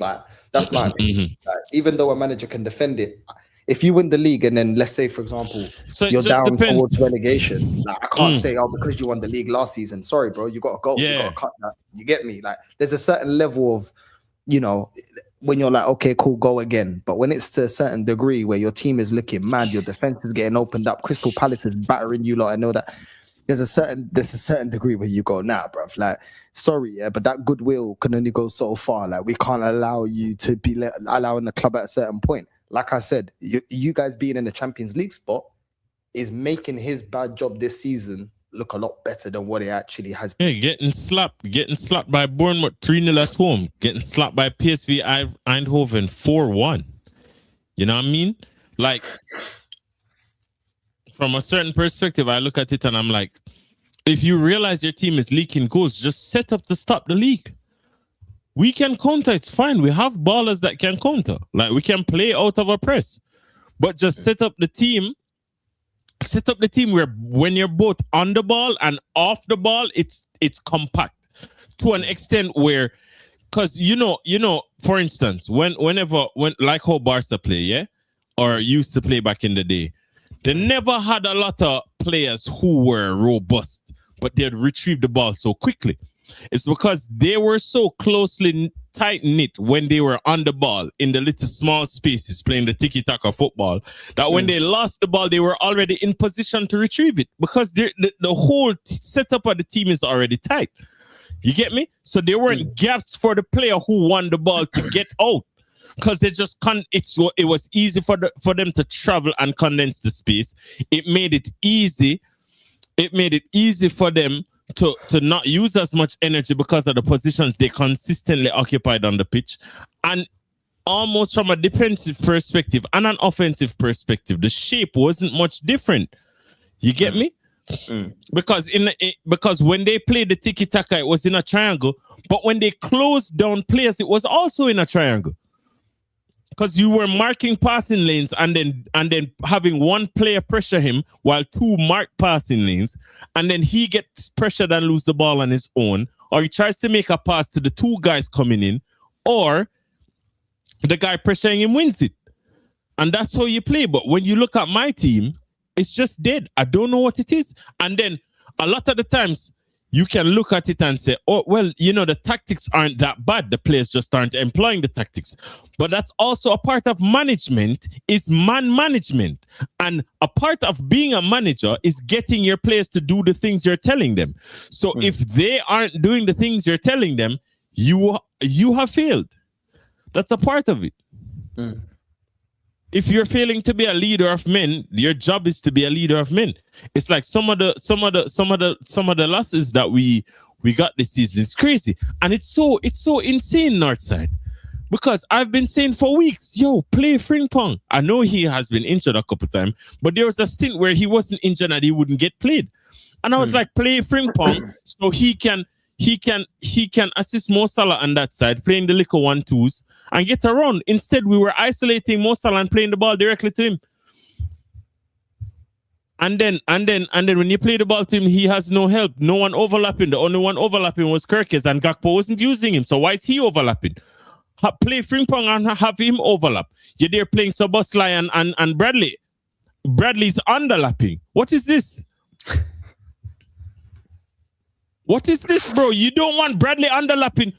Like, that's my opinion. Like, even though a manager can defend it, if you win the league and then, let's say, for example, you're down towards relegation, like, I can't say, oh, because you won the league last season, sorry, bro, you got to go. You got to cut that. You get me? Like, there's a certain level of, you know, when you're like, okay, cool, go again. But when it's to a certain degree where your team is looking mad, your defense is getting opened up, Crystal Palace is battering you lot, I know that. There's a certain degree where you go, nah, bruv, like, sorry, yeah, but that goodwill can only go so far. Like, we can't allow you to be allowing the club at a certain point. Like I said, you guys being in the Champions League spot is making his bad job this season look a lot better than what it actually has been. Yeah, getting slapped by Bournemouth 3-0 at home, getting slapped by PSV Eindhoven 4-1. You know what I mean? Like, from a certain perspective, I look at it and I'm like, if you realize your team is leaking goals, just set up to stop the leak. We can counter, it's fine. We have ballers that can counter. Like, we can play out of a press. But just set up the team where when you're both on the ball and off the ball, it's compact to an extent where, because you know, for instance, when like how Barca play, yeah, or used to play back in the day, they never had a lot of players who were robust, but they'd retrieve the ball so quickly. It's because they were so closely tight-knit when they were on the ball in the little small spaces playing the tiki-taka football that when they lost the ball, they were already in position to retrieve it because the whole setup of the team is already tight. You get me? So there weren't gaps for the player who won the ball to get out because they just it was easy for them to travel and condense the space. It made it easy for them to not use as much energy because of the positions they consistently occupied on the pitch. And almost from a defensive perspective and an offensive perspective, the shape wasn't much different. You get me? Because because when they played the tiki-taka, it was in a triangle, but when they closed down players, it was also in a triangle. because you were marking passing lanes and then having one player pressure him while two mark passing lanes, and then he gets pressured and lose the ball on his own, or he tries to make a pass to the two guys coming in, or the guy pressuring him wins it. And that's how you play. But when you look at my team, it's just dead. I don't know what it is. And then a lot of the times you can look at it and say, oh, well, you know, the tactics aren't that bad. The players just aren't employing the tactics. But that's also a part of management, is man management. And a part of being a manager is getting your players to do the things you're telling them. So if they aren't doing the things you're telling them, you have failed. That's a part of it. If you're failing to be a leader of men, your job is to be a leader of men. It's like some of the losses that we got this season. It's crazy, and it's so insane, Northside, because I've been saying for weeks, yo, play Frimpong. I know he has been injured a couple times, but there was a stint where he wasn't injured and he wouldn't get played, and I was like, play Frimpong so he can assist Mo Salah on that side, playing the little 1-2s and get around. Instead, we were isolating Mo Salah and playing the ball directly to him. And then when you play the ball to him, he has no help. No one overlapping. The only one overlapping was Kirkes, and Gakpo wasn't using him. So why is he overlapping? Play Frimpong and have him overlap. You're there playing Szoboszlai and Bradley. Bradley's underlapping. What is this? What is this, bro? You don't want Bradley underlapping.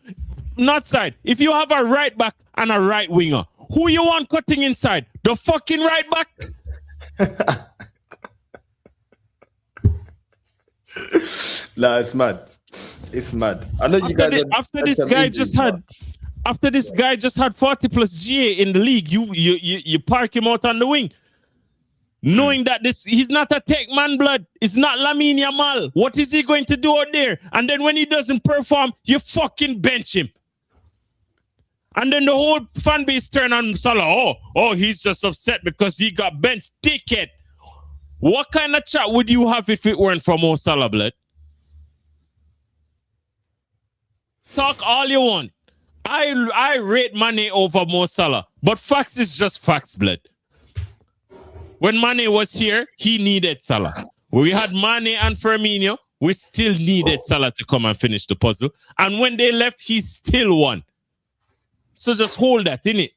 Northside, if you have a right back and a right winger, who you want cutting inside? The fucking right back? Nah, it's mad. It's mad. I know you guys. After this guy just had 40 plus GA in the league, you park him out on the wing, knowing that he's not a tech man, blood. It's not Lamine Yamal. What is he going to do out there? And then when he doesn't perform, you fucking bench him. And then the whole fan base turn on Salah. Oh, he's just upset because he got benched. Dickhead. What kind of chat would you have if it weren't for Mo Salah, blood? Talk all you want. I rate Mane over Mo Salah, but facts is just facts, blood. When Mane was here, he needed Salah. When we had Mane and Firmino, we still needed Salah to come and finish the puzzle. And when they left, he still won. So just hold that, innit?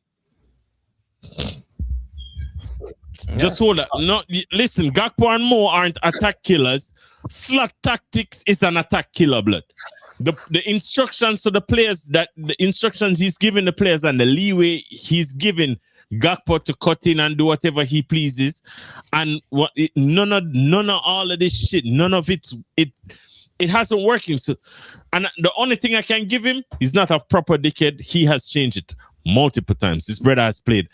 Just hold that. No, listen, Gakpo and Mo aren't attack killers. Slot tactics is an attack killer, blood. The instructions to the players, the instructions he's giving the players and the leeway he's giving Gakpo to cut in and do whatever he pleases, and none of all of this shit, none of it hasn't working. So, and the only thing I can give him is not a proper decade. He has changed it multiple times. This brother has played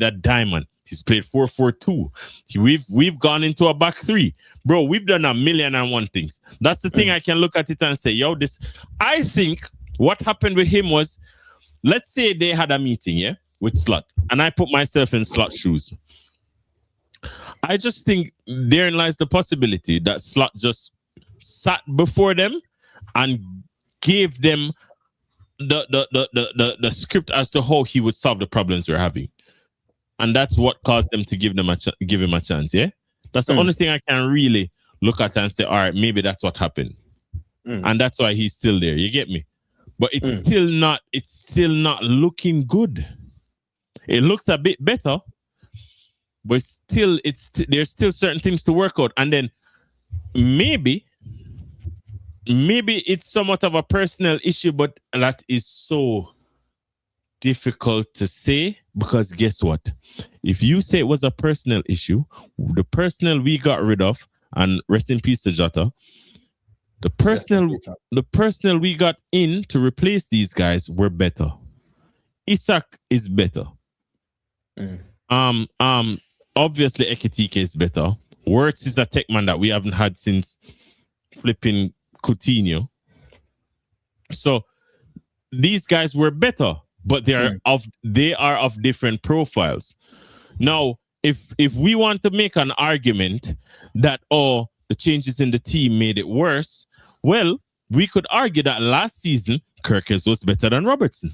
at Diamond. He's played 4-4-2. We've gone into a back three. Bro, we've done 1,000,001 things. That's the thing I can look at it and say, yo, this. I think what happened with him was, let's say they had a meeting, yeah, with Slot, and I put myself in Slot's shoes. I just think therein lies the possibility that Slot just sat before them and gave them the script as to how he would solve the problems we're having. And that's what caused them to give him a chance, yeah? That's the only thing I can really look at and say, all right, maybe that's what happened. And that's why he's still there, you get me? But it's still not looking good. It looks a bit better, but there's still certain things to work out. And then maybe it's somewhat of a personal issue, but that is so difficult to say, because guess what? If you say it was a personal issue, the personnel we got rid of, and rest in peace to Jota, the personnel we got in to replace these guys were better. Isak is better. Obviously Ekitike is better. Wirtz is a tech man that we haven't had since flipping Coutinho. So these guys were better, but they are of different profiles. Now, if we want to make an argument that the changes in the team made it worse, well, we could argue that last season Kirkes was better than Robertson.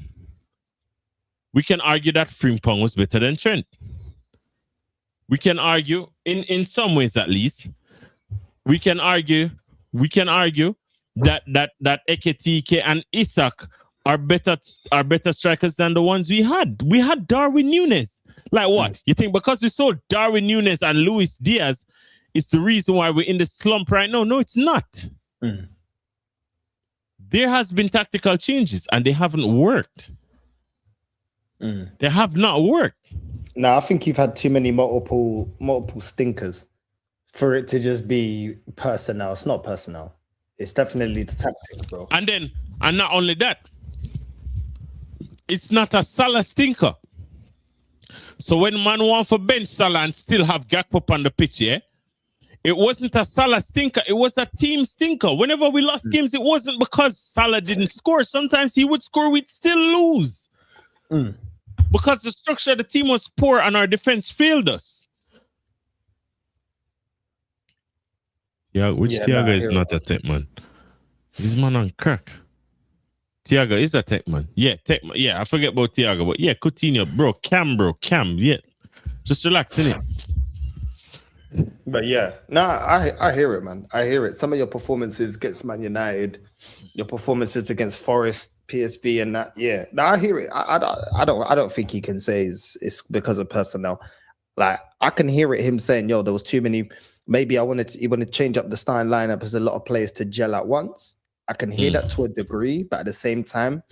we can argue that Frimpong was better than Trent. We can argue, in some ways at least, we can argue that Ekitike and Isak are better strikers than the ones we had. We had Darwin Núñez. Like what? You think because we sold Darwin Núñez and Luis Diaz, it's the reason why we're in the slump right now? No, it's not. There has been tactical changes and they haven't worked. They have not worked. No, I think you've had too many multiple stinkers for it to just be personnel. It's not personnel. It's definitely the tactics, bro. And not only that, it's not a Salah stinker. So when man want for bench Salah and still have Gakpo on the pitch, yeah, it wasn't a Salah stinker. It was a team stinker. Whenever we lost games, it wasn't because Salah didn't score. Sometimes he would score, we'd still lose. Because the structure of the team was poor and our defense failed us. Yeah, Thiago is not a tech man. This man on crack. Thiago is a tech man. Yeah, I forget about Thiago, but yeah, Coutinho, Cam, yeah. Just relax, innit? But yeah, I hear it, man. I hear it. Some of your performances against Man United, your performances against Forest, PSV, and that. Yeah, no, I hear it. I don't think he can say it's because of personnel. Like I can hear it. Him saying, "Yo, there was too many. Maybe he wanted to change up the starting lineup as a lot of players to gel at once." I can hear that to a degree, but at the same time,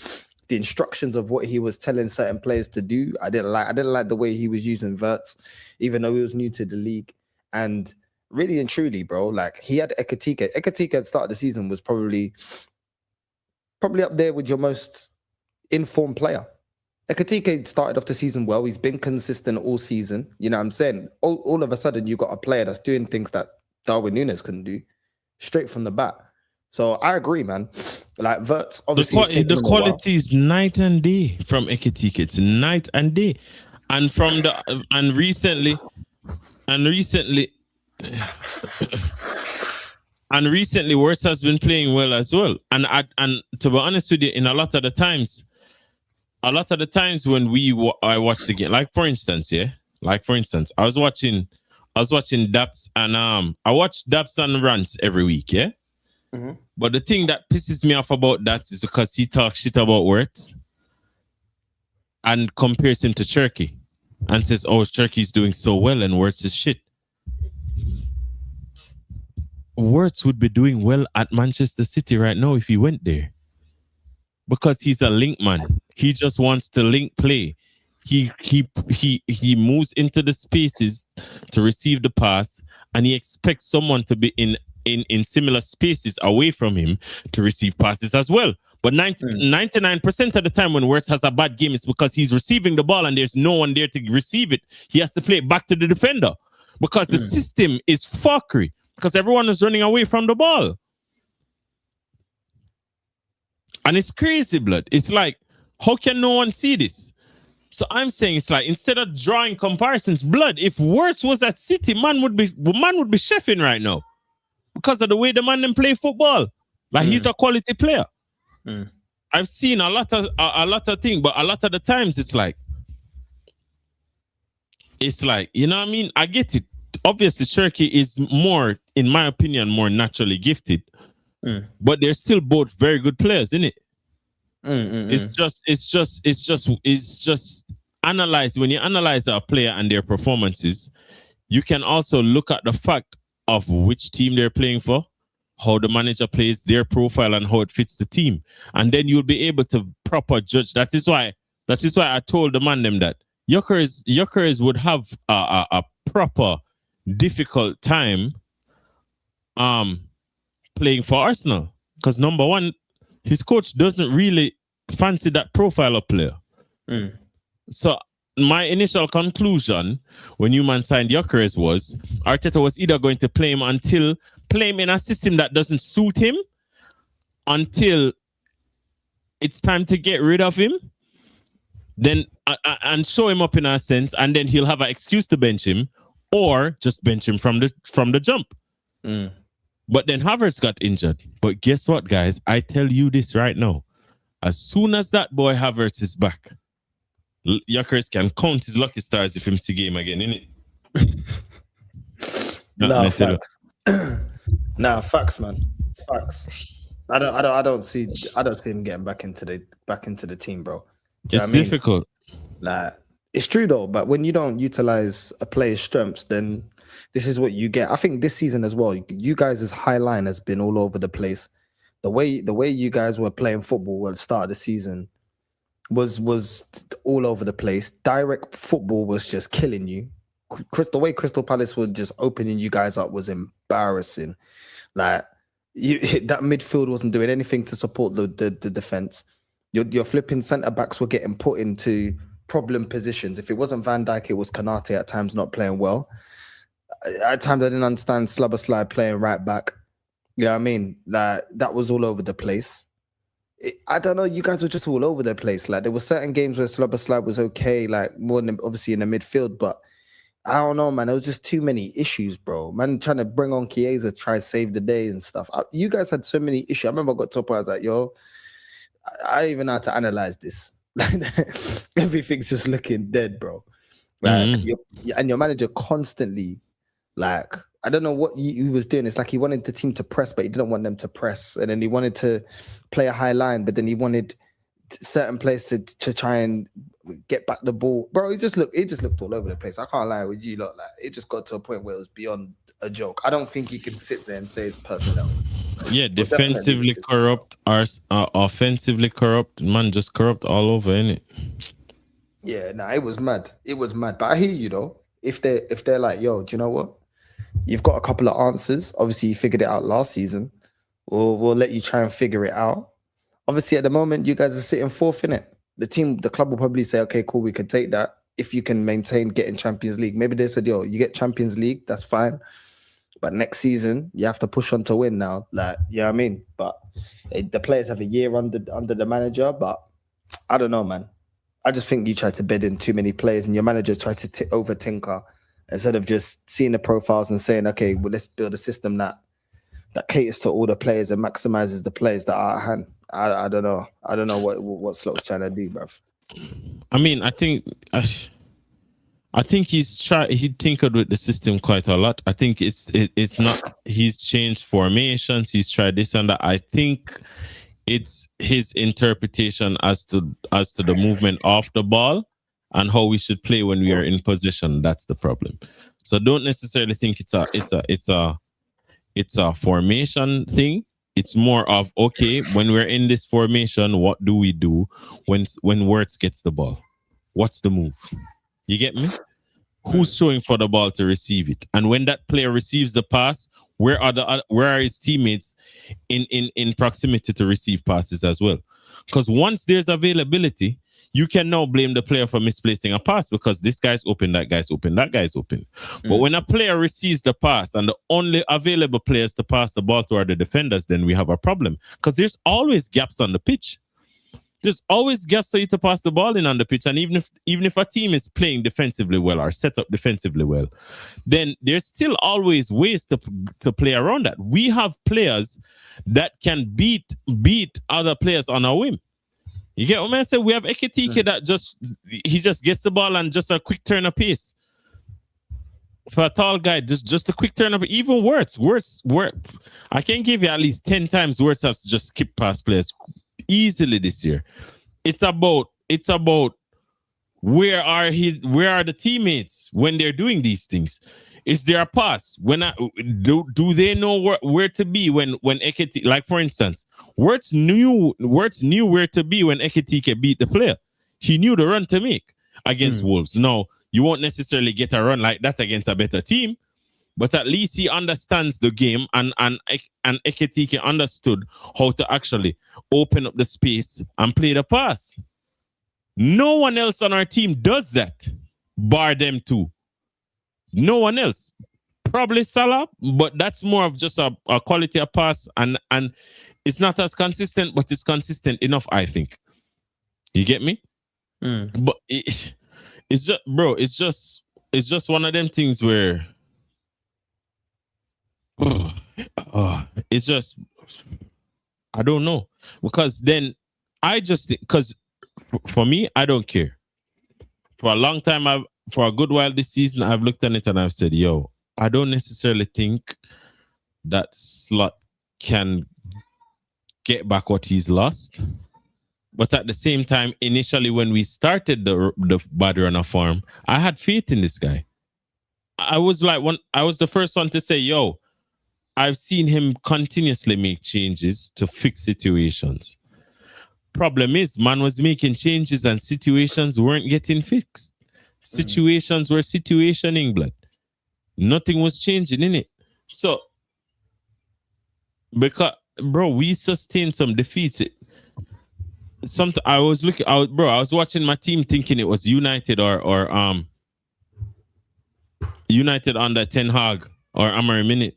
the instructions of what he was telling certain players to do, I didn't like the way he was using Wirtz, even though he was new to the league. And really and truly, bro, like he had Ekitike. Ekitike at the start of the season was probably up there with your most informed player. Ekitike started off the season well. He's been consistent all season. You know what I'm saying? All of a sudden, you got a player that's doing things that Darwin Núñez couldn't do straight from the bat. So I agree, man. Like Wirtz, obviously, the quality is night and day from Ekitike. It's night and day, and from recently, Wirtz has been playing well as well. And to be honest with you, in a lot of the times when I watched the game, like for instance, I was watching Daps and I watch Daps and Rants every week, yeah. But the thing that pisses me off about that is because he talks shit about Wirtz and compares him to Cherki and says, "Oh, Cherki's doing so well and Wirtz is shit." Wirtz would be doing well at Manchester City right now if he went there, because he's a link man. He just wants to link play. He moves into the spaces to receive the pass, and he expects someone to be in similar spaces away from him to receive passes as well. But 99% of the time when Wirtz has a bad game, it's because he's receiving the ball and there's no one there to receive it. He has to play it back to the defender because the system is fuckery, because everyone is running away from the ball. And it's crazy, blood. It's like, how can no one see this? So I'm saying it's like, instead of drawing comparisons, blood, if Wirtz was at City, man would be chefing right now, because of the way the man them play football. Like he's a quality player. I've seen a lot of things, but a lot of the times it's like, you know what I mean? I get it. Obviously, Cherki is more, in my opinion, more naturally gifted. But they're still both very good players, isn't it? It's just analyze. When you analyze a player and their performances, you can also look at the fact of which team they're playing for, how the manager plays, their profile, and how it fits the team, and then you'll be able to proper judge. That is why I told the man them that Gyökeres would have a proper difficult time playing for Arsenal, because number one, his coach doesn't really fancy that profile of player. So my initial conclusion when Newman signed Gyökeres was Arteta was either going to play him in a system that doesn't suit him until it's time to get rid of him, then and show him up in a sense, and then he'll have an excuse to bench him, or just bench him from the jump. But then Havertz got injured. But guess what, guys? I tell you this right now. As soon as that boy Havertz is back, Yockers can count his lucky stars if him see game again, innit? Nah, facts. Nah, facts, man. Facts. I don't see him getting back into the team, bro. Do you know It's what I mean? difficult. Like, it's true though, but when you don't utilize a player's strengths, then this is what you get. I think this season as well, you guys' high line has been all over the place. The way you guys were playing football at the start of the season was all over the place. Direct football was just killing you. The way Crystal Palace were just opening you guys up was embarrassing. Like, that midfield wasn't doing anything to support the defense. Your flipping centre backs were getting put into problem positions. If it wasn't Van Dijk, it was Kanate at times not playing well. At times I didn't understand Slabberslide playing right back. You know what I mean? Like, that was all over the place. I don't know, you guys were just all over the place. Like, there were certain games where Slabberslide was okay, like more than obviously in the midfield, but I don't know, man. There was just too many issues, bro. Man, trying to bring on Chiesa, try to save the day and stuff. You guys had so many issues. I remember I got to a point, I was like, yo, I even had to analyze this. Everything's just looking dead, bro. Like, and your manager constantly, like, I don't know what he was doing. It's like he wanted the team to press, but he didn't want them to press. And then he wanted to play a high line, but then he wanted certain players to try and get back the ball. Bro, it just looked all over the place. I can't lie with you lot. Like, it just got to a point where it was beyond a joke. I don't think he can sit there and say it's personnel. Yeah, defensively corrupt, offensively corrupt, man, just corrupt all over, innit? Yeah, nah, it was mad. It was mad. But I hear you though. If they're like, yo, do you know what? You've got a couple of answers. Obviously, you figured it out last season. We'll let you try and figure it out. Obviously, at the moment, you guys are sitting fourth in it. The club will probably say, okay, cool, we can take that if you can maintain getting Champions League. Maybe they said, yo, you get Champions League, that's fine. But next season, you have to push on to win now. Like, you know what I mean? But the players have a year under the manager, but I don't know, man. I just think you tried to bed in too many players and your manager tried to over-tinker instead of just seeing the profiles and saying, okay, well, let's build a system that caters to all the players and maximizes the players that are at hand. I don't know. I don't know what Slot's trying to do, bruv. I mean, I think he tinkered with the system quite a lot. I think it's not, he's changed formations, he's tried this and that. I think it's his interpretation as to the movement off the ball and how we should play when we are in position. That's the problem. So don't necessarily think it's a formation thing. It's more of, okay, when we're in this formation, what do we do when Wirtz gets the ball? What's the move? You get me? Who's showing for the ball to receive it? And when that player receives the pass, where are his teammates in proximity to receive passes as well? Because once there's availability, you can now blame the player for misplacing a pass because this guy's open, that guy's open, that guy's open. But when a player receives the pass and the only available players to pass the ball to are the defenders, then we have a problem because there's always gaps on the pitch. There's always gaps for you to pass the ball in on the pitch. And even if a team is playing defensively well or set up defensively well, then there's still always ways to play around that. We have players that can beat other players on a whim. You get what I say? We have Ekitike that he just gets the ball and just a quick turn of pace. For a tall guy, just a quick turn of even Wirtz. I can give you at least 10 times Wirtz has just skipped past players easily this year. It's about where are the teammates when they're doing these things? Is there a pass? Do they know where to be when Ekitike, like for instance, Wirtz knew where to be when Ekitike beat the player. He knew the run to make against Wolves. No, you won't necessarily get a run like that against a better team, but at least he understands the game and Ekitike understood how to actually open up the space and play the pass. No one else on our team does that, bar them two. No one else. Probably Salah, but that's more of just a quality of pass and it's not as consistent, but it's consistent enough, I think. You get me? But it's just, bro, it's just one of them things where it's just, I don't know. Because then because for me, I don't care. for a long time, for a good while this season, I've looked at it and I've said, yo, I don't necessarily think that Slot can get back what he's lost. But at the same time, initially when we started the bad run of form, I had faith in this guy. I was the first one to say, yo, I've seen him continuously make changes to fix situations. Problem is, man was making changes and situations weren't getting fixed. Situations were situationing, blood. Nothing was changing in it. So, because, bro, we sustained some defeats. I was watching my team thinking it was United or United under Ten Hag or Amorim Minute.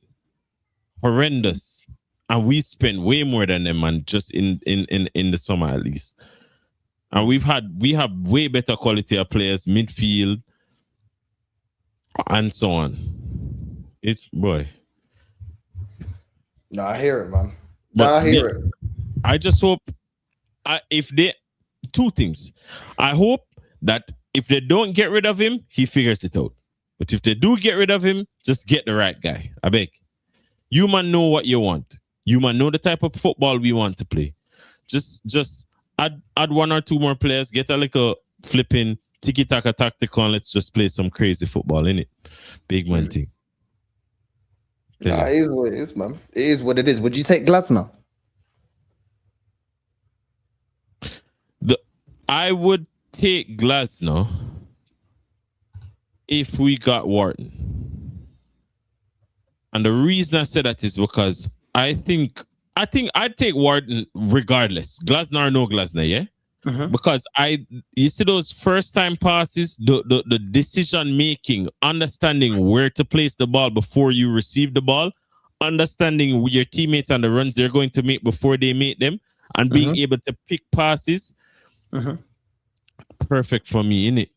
Horrendous. And we spent way more than them, man, just in the summer at least. And we have way better quality of players, midfield, and so on. It's boy. No, I hear it, man. I hear it. I just hope two things. I hope that if they don't get rid of him, he figures it out. But if they do get rid of him, just get the right guy. I beg. You man know what you want. You man know the type of football we want to play. Just add one or two more players, get a little flipping tiki-taka tactical, and let's just play some crazy football, innit? Big man thing. Nah, it is what it is, man. It is what it is. Would you take Glasner? I would take Glasner if we got Wharton. And the reason I said that is because I think I'd take Wharton regardless. Glasner or no Glasner, yeah? Mm-hmm. Because you see those first time passes, the decision making, understanding where to place the ball before you receive the ball, understanding your teammates and the runs they're going to make before they make them, and being able to pick passes. Perfect for me, innit?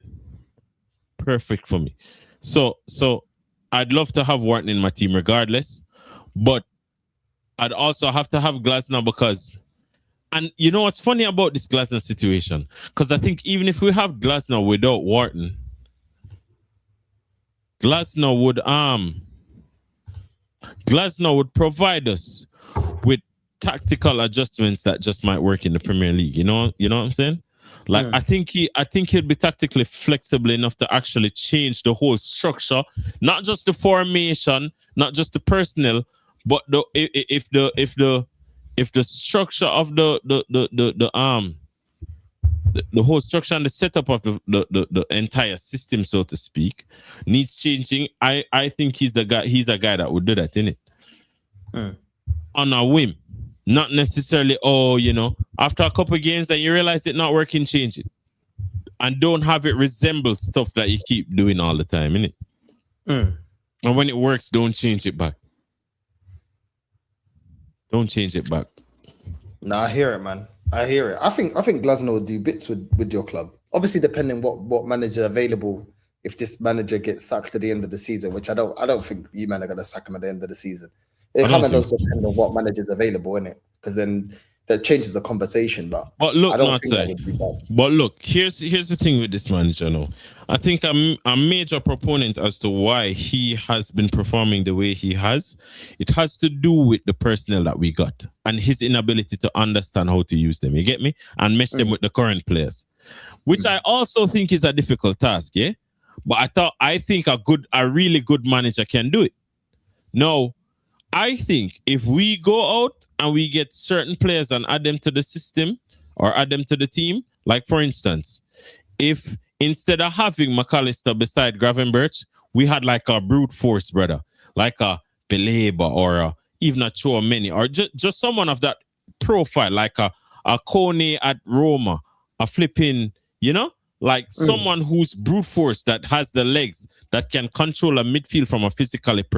Perfect for me. So I'd love to have Wharton in my team regardless, but I'd also have to have Glasner because, and you know what's funny about this Glasner situation? Because I think even if we have Glasner without Wharton, Glasner would provide us with tactical adjustments that just might work in the Premier League. You know what I'm saying? Like I think he'd be tactically flexible enough to actually change the whole structure, not just the formation, not just the personnel, but if the structure of the whole structure and the setup of the entire system, so to speak, needs changing, I think he's a guy that would do that, innit? On a whim. Not necessarily, after a couple of games that you realize it not working, change it. And don't have it resemble stuff that you keep doing all the time, innit? And when it works, don't change it back. Don't change it back. No, I hear it, man. I hear it. I think Glasner will do bits with your club. Obviously, depending what manager available. If this manager gets sacked at the end of the season, which I don't think you man are gonna sack him at the end of the season. It kind of does depend on what manager's available, innit? Because then that changes the conversation. But look, I don't think that would be bad. But look, here's the thing with this manager now. I think I'm a major proponent as to why he has been performing the way he has. It has to do with the personnel that we got and his inability to understand how to use them. You get me? And mesh them with the current players, which I also think is a difficult task. Yeah, but I think a really good manager can do it. No. I think if we go out and we get certain players and add them to the system or add them to the team, like for instance, if instead of having McAllister beside Gravenberch, we had like a brute force brother, like a Beleba or even a Chouameni or just someone of that profile, like a Kone at Roma, a flipping, like someone who's brute force that has the legs that can control a midfield from a physicality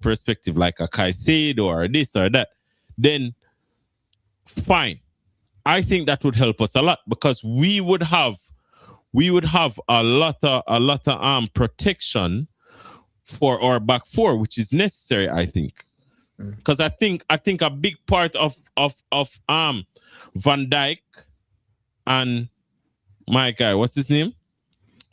perspective, like a Caicedo or this or that, then fine. I think that would help us a lot because we would have a lot of protection for our back four, which is necessary, I think. Because I think a big part of Van Dijk and my guy, what's his name?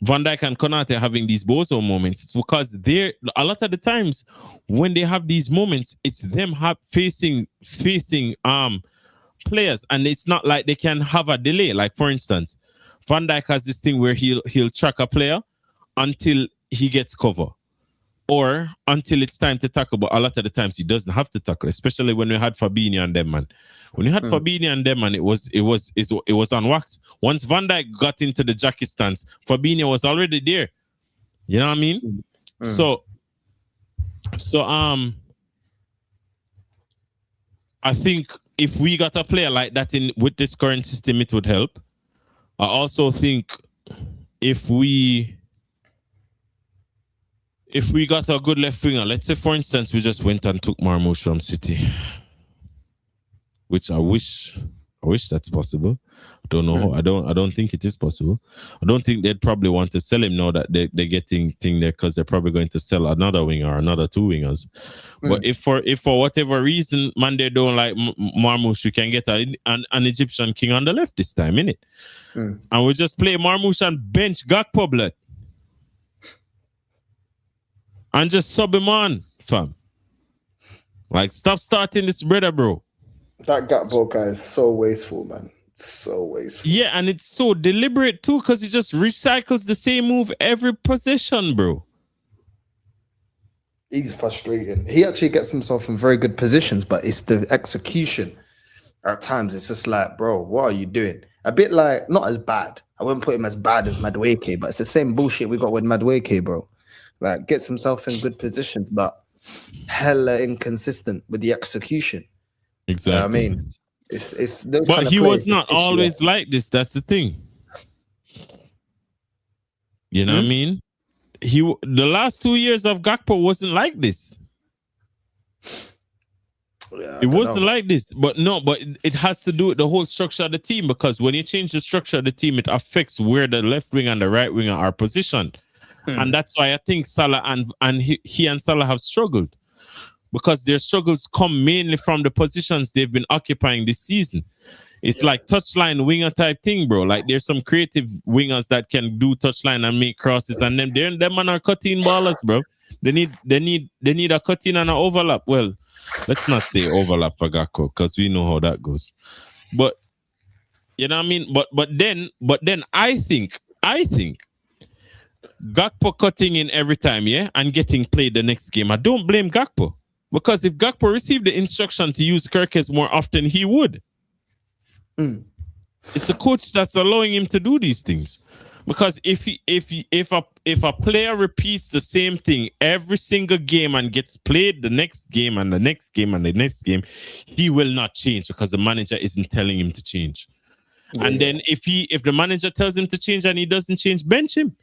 Van Dijk and Konate having these bozo moments. It's because they're a lot of the times when they have these moments, it's them facing players, and it's not like they can have a delay. Like for instance, Van Dijk has this thing where he'll track a player until he gets cover, or until it's time to tackle. But a lot of the times he doesn't have to tackle, especially when we had Fabinho and them, man. When you had Fabinho and them, man, it was on wax. Once Van Dijk got into the jockey stance, Fabinho was already there. You know what I mean? So I think if we got a player like that with this current system, it would help. I also think if we got a good left winger, let's say for instance we just went and took Marmoush from City, which I wish that's possible. I don't know. I don't think it is possible. I don't think they'd probably want to sell him now that they're getting thing there, because they're probably going to sell another winger or another two wingers. But if for whatever reason, man, they don't like Marmoush, we can get an Egyptian king on the left this time, innit? And we just play Marmoush and bench Gakpo, blood. And just sub him on, fam. Like, stop starting this brother, bro. That Gakpo guy is so wasteful, man. So wasteful. Yeah, and it's so deliberate too, because he just recycles the same move every possession, bro. He's frustrating. He actually gets himself in very good positions, but it's the execution. At times, it's just like, bro, what are you doing? A bit like, not as bad. I wouldn't put him as bad as Madueke, but it's the same bullshit we got with Madueke, bro. Like, gets himself in good positions, but hella inconsistent with the execution. Exactly. You know what I mean, it's but he was not always like this. That's the thing. You know what I mean? The last 2 years of Gakpo wasn't like this. Yeah, it wasn't like this. But it has to do with the whole structure of the team, because when you change the structure of the team, it affects where the left wing and the right winger are positioned. And that's why I think Salah and he and Salah have struggled, because their struggles come mainly from the positions they've been occupying this season. It's like touchline winger type thing, bro. Like, there's some creative wingers that can do touchline and make crosses, and them man are cutting ballers, bro. They need a cutting and an overlap. Well, let's not say overlap for Gakpo, because we know how that goes. But you know what I mean? But then I think Gakpo cutting in every time, yeah, and getting played the next game, I don't blame Gakpo. Because if Gakpo received the instruction to use Kirkes more often, he would. It's the coach that's allowing him to do these things. Because if a player repeats the same thing every single game and gets played the next game and the next game and the next game, he will not change, because the manager isn't telling him to change. And then if the manager tells him to change and he doesn't change, bench him.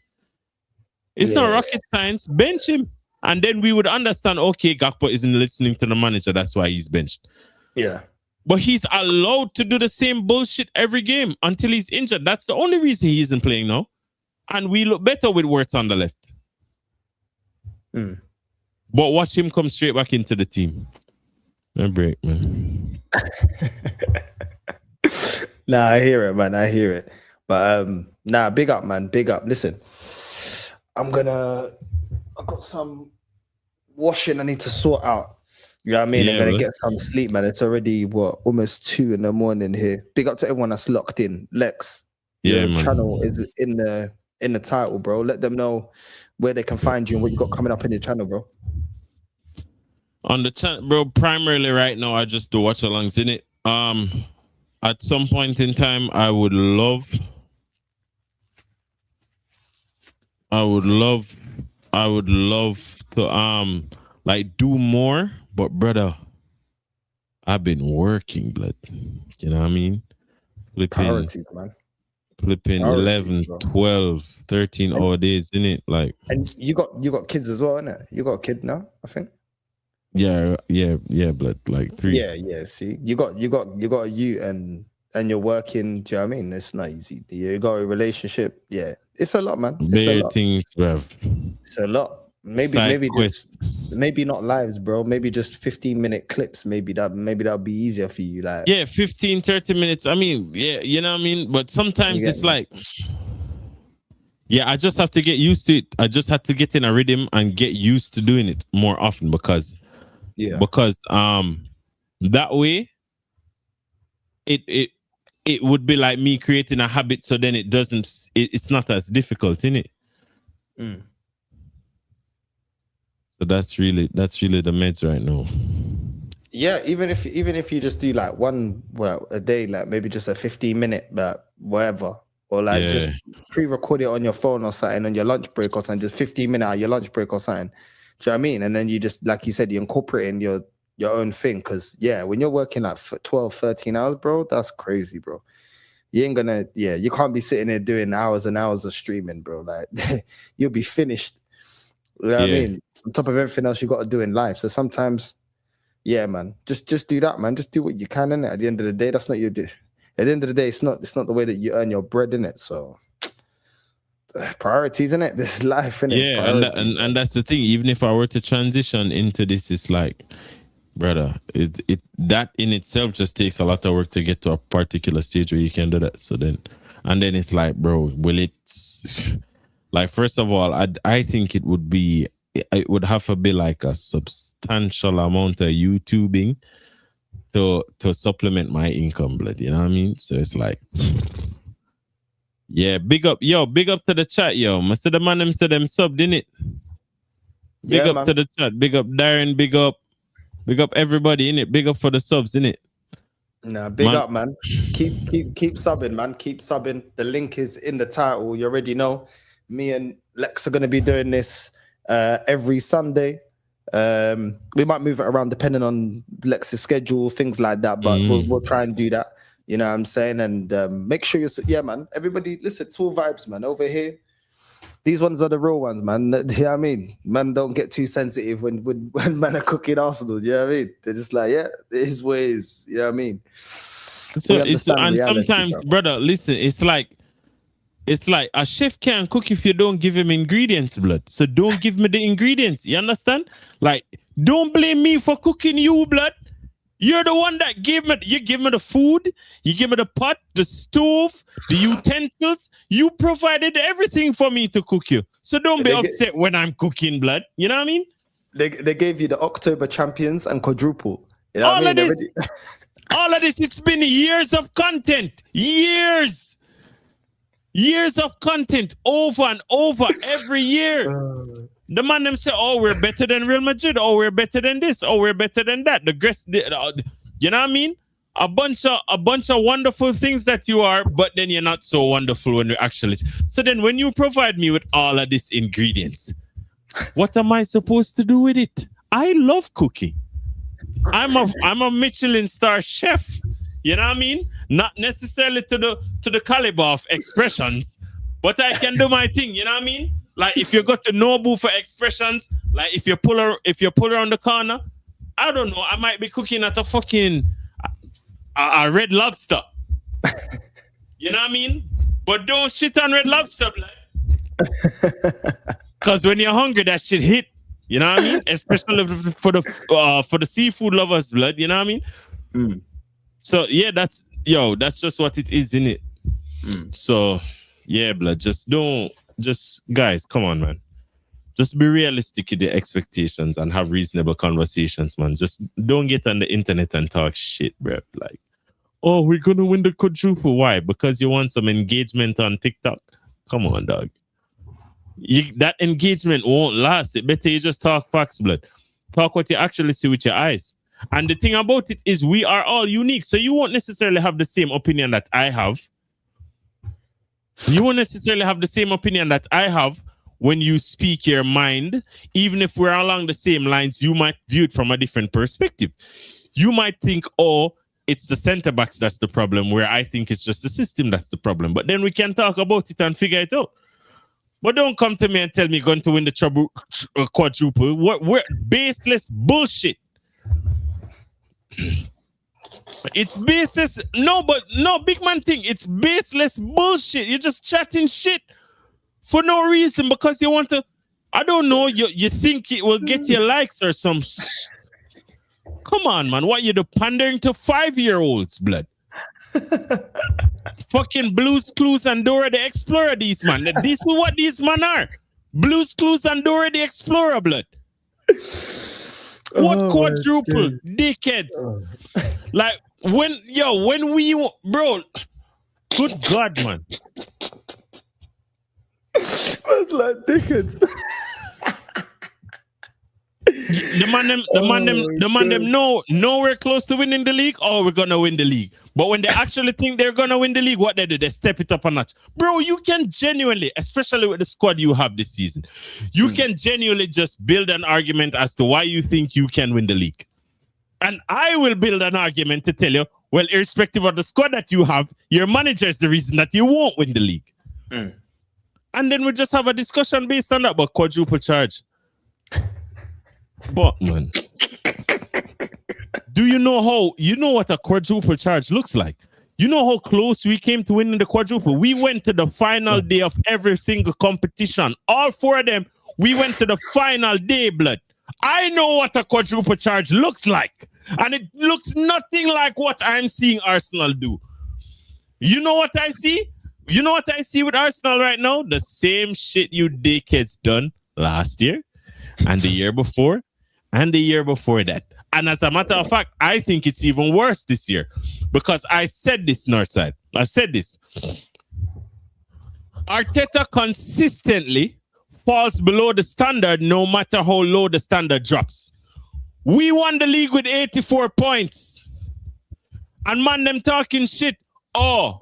It's not rocket science. Bench him. And then we would understand, okay, Gakpo isn't listening to the manager. That's why he's benched. Yeah. But he's allowed to do the same bullshit every game until he's injured. That's the only reason he isn't playing now. And we look better with Wirtz on the left. But watch him come straight back into the team. No break, man. Nah, I hear it, man. I hear it. But big up, man. Big up. Listen, I've got some washing I need to sort out. You know what I mean? I'm gonna get some sleep, man. It's already almost 2 a.m. here. Big up to everyone that's locked in. Lex, your channel is in the title, bro. Let them know where they can find you and what you got coming up in your channel, bro. On the channel, bro, primarily right now I just do watch-alongs in it. At some point in time, I would love to like do more, but brother, I've been working, blood. You know what I mean? Priorities, man. Flipping 11, 12, 13 hour days, innit? Like, and you got kids as well, innit? You got a kid now, I think. Yeah, blood. Like 3. Yeah. See, you got a youth and you're working. Do you know what I mean? It's not easy. You got a relationship. Yeah, it's a lot, man. Bare things, bruv. It's a lot. Maybe not lives, bro. Maybe just 15-minute clips. Maybe that'll be easier for you. Like, 15, 30 minutes. I mean, yeah, you know what I mean? But sometimes it's like, Yeah, I just have to get used to it. I just have to get in a rhythm and get used to doing it more often because that way it would be like me creating a habit, so then it's not as difficult, innit? So that's really the meds right now. Yeah, even if you just do like a day, like maybe just a 15-minute, but whatever, or like just pre-record it on your phone or something on your lunch break or something, just 15 minutes out of your lunch break or something. Do you know what I mean? And then you just, like you said, you incorporate in your own thing, because when you're working like 12, 13 hours, bro, that's crazy, bro. You ain't gonna, you can't be sitting there doing hours and hours of streaming, bro. Like you'll be finished. You know what I mean? On top of everything else you got to do in life. So sometimes, man, just do that, man. Just do what you can, innit? At the end of the day, that's not your day. At the end of the day, it's not the way that you earn your bread, innit? So priorities, innit? This is life, innit? Yeah, and that's the thing. Even if I were to transition into this, it's like, brother, it that in itself just takes a lot of work to get to a particular stage where you can do that. So then it's like, bro, will it? Like, first of all, I think it would have to be like a substantial amount of YouTubing to supplement my income, blood. You know what I mean? So it's like, big up to the chat, yo. I said the man them said them subbed, didn't it? Big up to the chat. Big up Darren. Big up everybody, innit? Big up for the subs, innit? Nah, big up, man. Keep subbing, man. Keep subbing. The link is in the title. You already know. Me and Lex are going to be doing this every Sunday. We might move it around depending on Lex's schedule, things like that, but we'll try and do that. You know what I'm saying? And make sure man. Everybody, listen, it's all vibes, man. Over here, these ones are the real ones, man. You know what I mean? Man, don't get too sensitive when man are cooking Arsenal. You know what I mean? They're just like, it is what it is. You know what I mean? So and sometimes, brother, listen, it's like a chef can't cook if you don't give him ingredients, blood. So don't give me the ingredients. You understand? Like, don't blame me for cooking you, blood. You're the one that give me the food, you give me the pot, the stove, the utensils. You provided everything for me to cook you. So don't be upset when I'm cooking, blood. You know what I mean? They gave you the October champions and quadruple. You know all of this, it's been years of content. Years of content over and over every year. The man them say, oh, we're better than Real Madrid. Oh, we're better than this. Oh, we're better than that. You know what I mean? A bunch of wonderful things that you are, but then you're not so wonderful when you actually. So then when you provide me with all of these ingredients, what am I supposed to do with it? I love cooking. I'm a Michelin star chef. You know what I mean? Not necessarily to the caliber of expressions, but I can do my thing. You know what I mean? Like, if you go to Nobu for expressions, like if you pull her on the corner, I don't know, I might be cooking at a fucking a Red Lobster. You know what I mean? But don't shit on Red Lobster, blood. Because when you're hungry, that shit hit. You know what I mean? Especially for the seafood lovers, blood. You know what I mean? So yeah, that's just what it is, innit? So yeah, blood. Just guys, come on, man. Just be realistic with the expectations and have reasonable conversations, man. Just don't get on the internet and talk shit, bro. Like, oh, we're gonna win the quadruple. Why? Because you want some engagement on TikTok? Come on, dog. That engagement won't last. It better you just talk facts, blood. Talk what you actually see with your eyes. And the thing about it is we are all unique. So you won't necessarily have the same opinion that I have. You won't necessarily have the same opinion that I have when you speak your mind. Even if we're along the same lines, you might view it from a different perspective. You might think, oh, it's the center backs that's the problem, where I think it's just the system that's the problem. But then we can talk about it and figure it out. But don't come to me and tell me you're going to win the quadruple. We're baseless bullshit. It's baseless. No, big man thing. It's baseless bullshit. You're just chatting shit for no reason because you want to. I don't know. You think it will get you likes or some. Come on, man. What, you're pandering to 5-year-olds, blood? fucking Blues Clues and Dora the Explorer, these man. This is what these man are. Blues Clues and Dora the Explorer, blood. What quadruple, dickheads? Like, when we, bro, good God, man. It's like dickheads. The man them know we're close to winning the league, or we're gonna win the league. But when they actually think they're gonna win the league, what they do? They step it up a notch. Bro, you can genuinely, especially with the squad you have this season, you can genuinely just build an argument as to why you think you can win the league. And I will build an argument to tell you, well, irrespective of the squad that you have, your manager is the reason that you won't win the league. And then we just have a discussion based on that, but quadruple charge. But man, do you know what a quadruple charge looks like? You know how close we came to winning the quadruple? We went to the final day of every single competition. All 4 of them, we went to the final day, blood. I know what a quadruple charge looks like. And it looks nothing like what I'm seeing Arsenal do. You know what I see? You know what I see with Arsenal right now? The same shit you dickheads done last year and the year before and the year before that. And as a matter of fact, I think it's even worse this year because I said this, Northside. I said this. Arteta consistently falls below the standard no matter how low the standard drops. We won the league with 84 points. And man, them talking shit. Oh,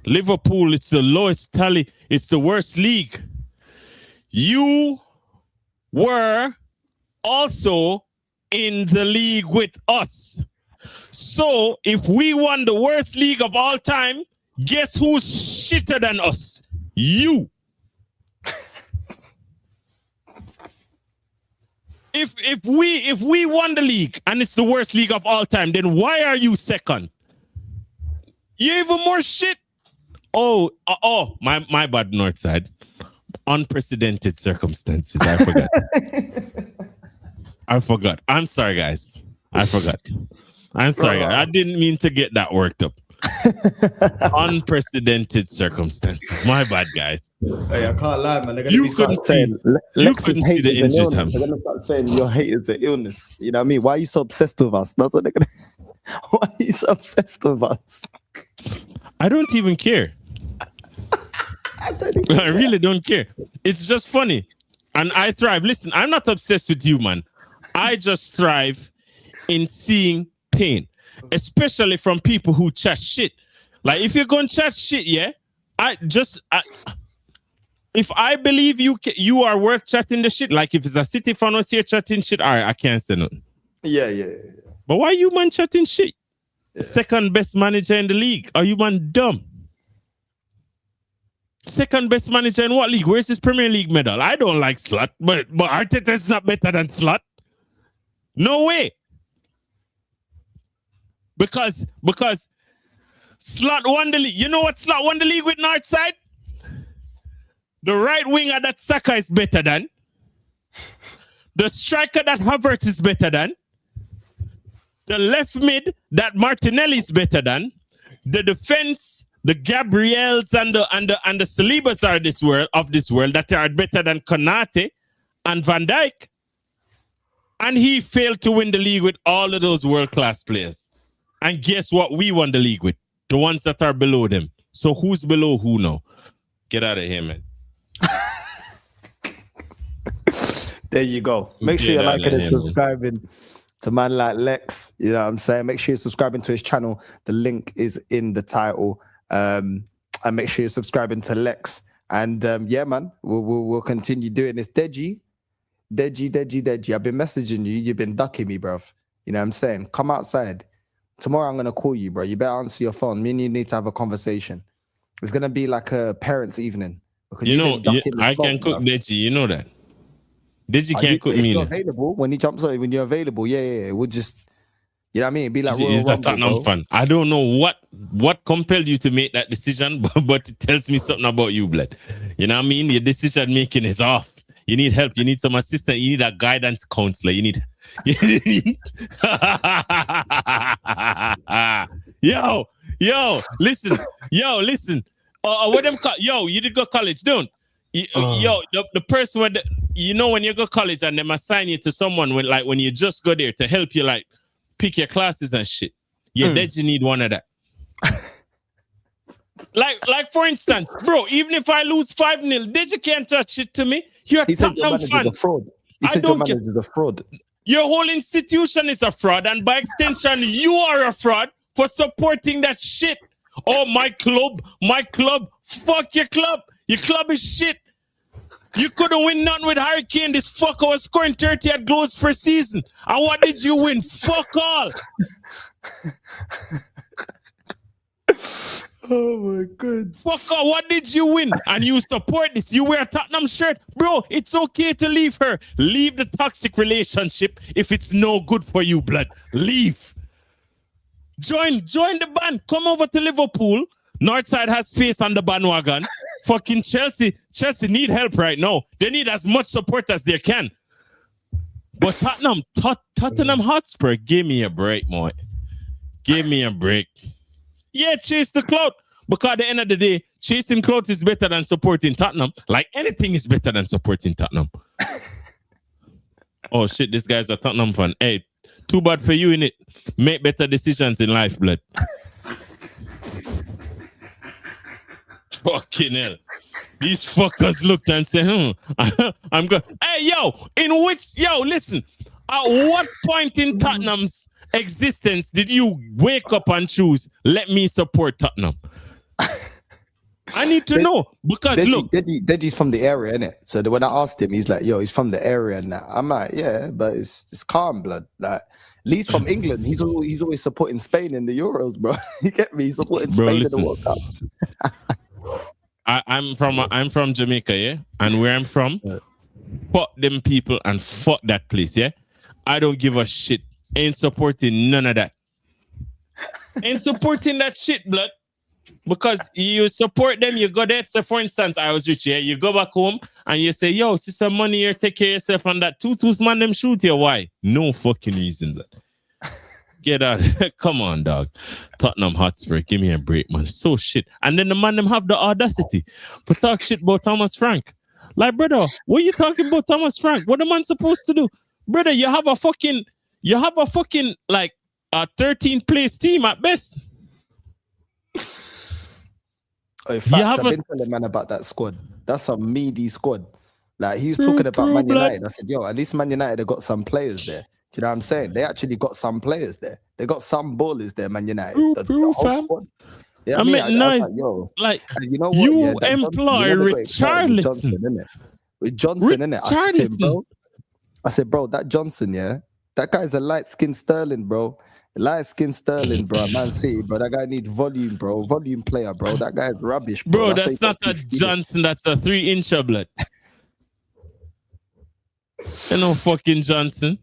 Liverpool, it's the lowest tally. It's the worst league. You were also in the league with us. So if we won the worst league of all time, guess who's shitter than us? You. If we won the league and it's the worst league of all time, then why are you second? You're even more shit. My bad, Northside. Unprecedented circumstances. I forgot. I'm sorry, guys. I forgot. I'm sorry, guys. I didn't mean to get that worked up. Unprecedented circumstances. My bad, guys. Hey, I can't lie, man. You couldn't see the injuries. They're gonna start saying your hate is an illness. You know what I mean? Why are you so obsessed with us? That's what they're gonna. Why are you so obsessed with us? I don't even care. I really don't care. It's just funny. And I thrive. Listen, I'm not obsessed with you, man. I just thrive in seeing pain, especially from people who chat shit. Like, if you're going to chat shit, yeah, if I believe you are worth chatting the shit, like if it's a City fan was here chatting shit, all right, I can't say nothing. Yeah. But why you, man, chatting shit? Yeah. Second best manager in the league. Are you, man, dumb? Second best manager in what league? Where's his Premier League medal? I don't like Slot, but Arteta's not better than Slot. No way. Because Slot won the league. You know what Slot won the league with Northside? The right winger that Saka is better than. The striker that Havertz is better than. The left mid that Martinelli is better than. The defense, the Gabriels and the Salibas are of this world that are better than Konate and Van Dijk. And he failed to win the league with all of those world-class players. And guess what we won the league with? The ones that are below them. So who's below who now? Get out of here, man. There you go. Make sure you're liking and subscribing to man like Lex. You know what I'm saying? Make sure you're subscribing to his channel. The link is in the title. And make sure you're subscribing to Lex. And yeah, man, we'll continue doing this. Deji. I've been messaging you. You've been ducking me, bruv. You know what I'm saying? Come outside. Tomorrow I'm going to call you, bro. You better answer your phone. Me and you need to have a conversation. It's going to be like a parents' evening. Because I can cook Deji. You know that. Deji can't cook me. Available when he jumps on, when you're available, yeah. We'll just, you know what I mean? It'd be like he's a Tottenham fan. I don't know what compelled you to make that decision, but it tells me something about you, blood. You know what I mean? Your decision making is off. You need help. You need some assistance. You need a guidance counselor. You need Yo, listen. What them yo, you did go college, don't? Yo, the person when when you go college and them assign you to someone when you just go there to help you like pick your classes and shit. Yeah, that you need one of that. like for instance, bro, even if I lose 5-0, Deji can't touch shit to me. You're a Tottenham fan. A fraud. He said your manager's a fraud. Your whole institution is a fraud, and by extension, you are a fraud for supporting that shit. Oh, my club, fuck your club. Your club is shit. You couldn't win nothing with Hurricane. This fucker was scoring 30 at goals per season. And what did you win? Fuck all. Oh my god. Fuck all. What did you win? And you support this. You wear a Tottenham shirt. Bro, it's okay to leave her. Leave the toxic relationship if it's no good for you, blood. Leave. Join the band. Come over to Liverpool. Northside has space on the bandwagon. Fucking Chelsea need help right now. They need as much support as they can. But Tottenham Hotspur, give me a break, boy. Give me a break. Yeah, chase the clout. Because at the end of the day, chasing clout is better than supporting Tottenham. Like anything is better than supporting Tottenham. Oh shit, this guy's a Tottenham fan. Hey, too bad for you, innit? Make better decisions in life, blood. Fucking hell. These fuckers looked and said, I'm good. Hey, listen. At what point in Tottenham's existence did you wake up and choose, let me support Tottenham? I need to know. Because look. Deji's from the area, innit? So when I asked him, he's like, yo, he's from the area and that. I'm like, yeah, but it's calm, blood. Like, Lee's from England. He's always supporting Spain in the Euros, bro. You get me? He's supporting Spain in the World Cup. I'm from Jamaica, yeah, and where I'm from, fuck them people and fuck that place, yeah. I don't give a shit. Ain't supporting none of that. Ain't supporting that shit, blood. Because you support them, you go there. So, for instance, I was rich, yeah. You go back home and you say, "Yo, sister, money here, take care of yourself." And that tutus man them shoot you. Why? No fucking reason, blood. Get out. Come on, dog. Tottenham Hotspur, give me a break, man. So shit. And then the man them have the audacity for talk shit about Thomas Frank. Like, brother, what are you talking about Thomas Frank? What the man supposed to do? Brother, you have a fucking like a 13th place team at best. Oh, in fact, I've been telling man about that squad. That's a meaty squad. Like, he was talking about Man United. I said, yo, at least Man United have got some players there. Do you know what I'm saying? They actually got some players there. They got some ballers there, Man United. The whole squad. Yeah, I mean, nice. Like, yo. Like, you know what? You employ Richarlison. With Johnson, innit? I said, bro, that Johnson, yeah, that guy's a light-skinned Sterling, bro. Light-skinned Sterling, bro. Man City, bro. That guy needs volume, bro. Volume player, bro. That guy's rubbish, bro. Bro, that's not a Johnson. That's a 3-incher, blood. You know, fucking Johnson.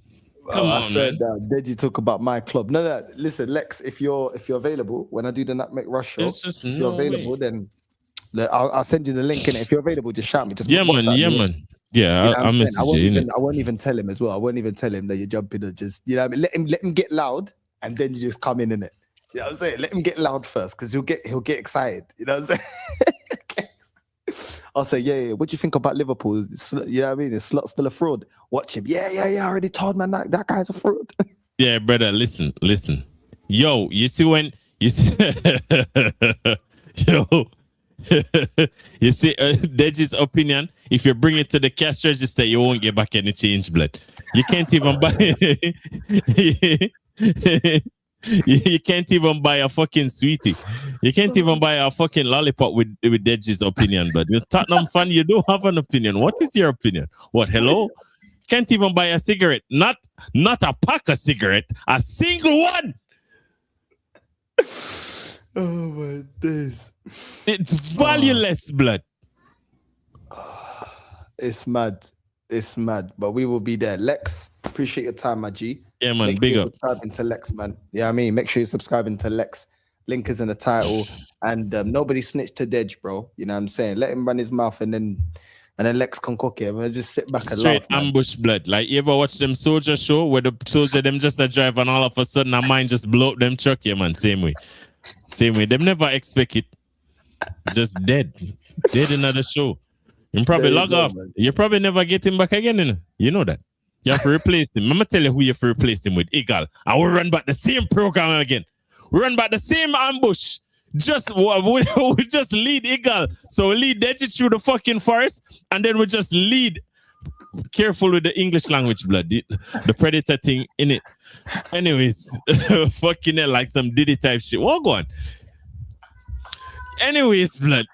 Come on, man. Did you talk about my club? No. Listen, Lex, if you're available when I do the Nutmeg Rush show, if you're available, then I'll send you the link in it. If you're available, just shout me. Just man. Yeah, I'll message you. I won't even tell him as well. I won't even tell him that you're jumping or just, you know what I mean? Let him get loud and then you just come in it. You know what I'm saying? Let him get loud first because he'll get excited. You know what I'm saying? I'll say, yeah. What do you think about Liverpool? You know what I mean? Is Slot still a fraud? Watch him. Yeah. I already told man that guy's a fraud. Yeah, brother. Listen. Yo, you see, you see Deji's opinion. If you bring it to the cash register, you won't get back any change, blood. You can't even buy. You can't even buy a fucking sweetie. You can't even buy a fucking lollipop with Deji's opinion, blood. You're a Tottenham fan, you don't have an opinion. What is your opinion? What, hello? Can't even buy a cigarette. Not a pack of cigarette, a single one. Oh my days. It's valueless, blood. It's mad. But we will be there. Lex, appreciate your time, my G. Yeah, man, big up. Subscribing to Lex, man. Yeah, I mean, make sure you're subscribing to Lex. Link is in the title. And nobody snitched to Dej, bro. You know what I'm saying? Let him run his mouth and then and then Lex can cook him and just sit back and Straight laugh. Man. ambush blood. Like you ever watch them soldier show where the soldier them just a drive and all of a sudden a mine just blow up them truck, yeah, man. Same way. Them never expect it. Just dead in the show. You probably log off. Man. You probably never get him back again. You know that. You have to replace him. I'm gonna tell you who you have to replace him with. Eagle. And we'll run back the same program again. We run back the same ambush. We just lead Eagle. So we lead Deji through the fucking forest, and then we just lead. Careful with the English language, blood. The predator thing in it. Anyways, fucking hell, like some Diddy type shit. What go on? Anyways, blood.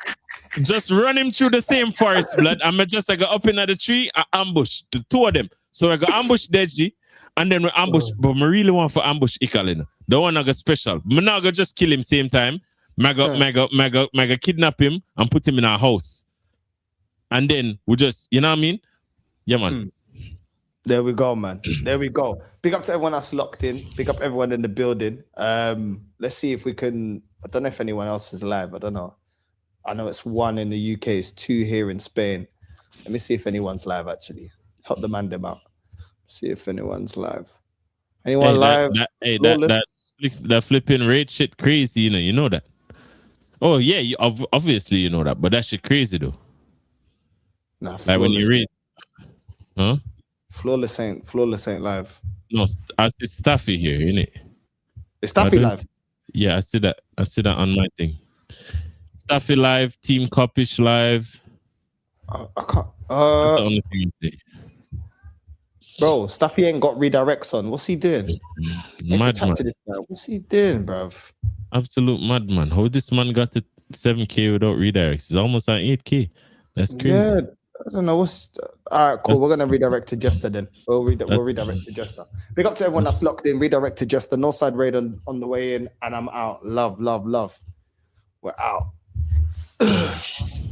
Just run him through the same forest, blood. I'm just like up in the tree, I ambush the two of them. So I go ambush Deji, and then we ambush. But I really want for ambush Ikalina. The one I got special. I'm not gonna just kill him same time. Mega kidnap him and put him in our house. And then we just, you know what I mean? Yeah, man. There we go, man. There we go. Big up to everyone that's locked in. Big up everyone in the building. Let's see if we can. I don't know if anyone else is live. I don't know. I know it's 1 in the UK. It's 2 here in Spain. Let me see if anyone's live, actually. Help the man them out. See if anyone's live. Anyone live? That flipping rate shit crazy, you know that. Oh, yeah, obviously you know that. But that shit crazy, though. Nah, like when you read. Huh? Flawless ain't live. No, I see Staffy here, innit? Is Staffy live? Yeah, I see that on my thing. Staffy live, Team Copish live. I can't. That's the only thing I see. Bro, Staffy ain't got redirects on. What's he doing? Madman. What's he doing, bruv? Absolute madman. How this man got to 7K without redirects? He's almost at 8K. That's crazy. Yeah, I don't know. All right, cool. We're gonna redirect to Jester then. We'll redirect to Jester. Big up to everyone that's locked in. Redirect to Jester. Northside raid on the way in, and I'm out. Love. We're out.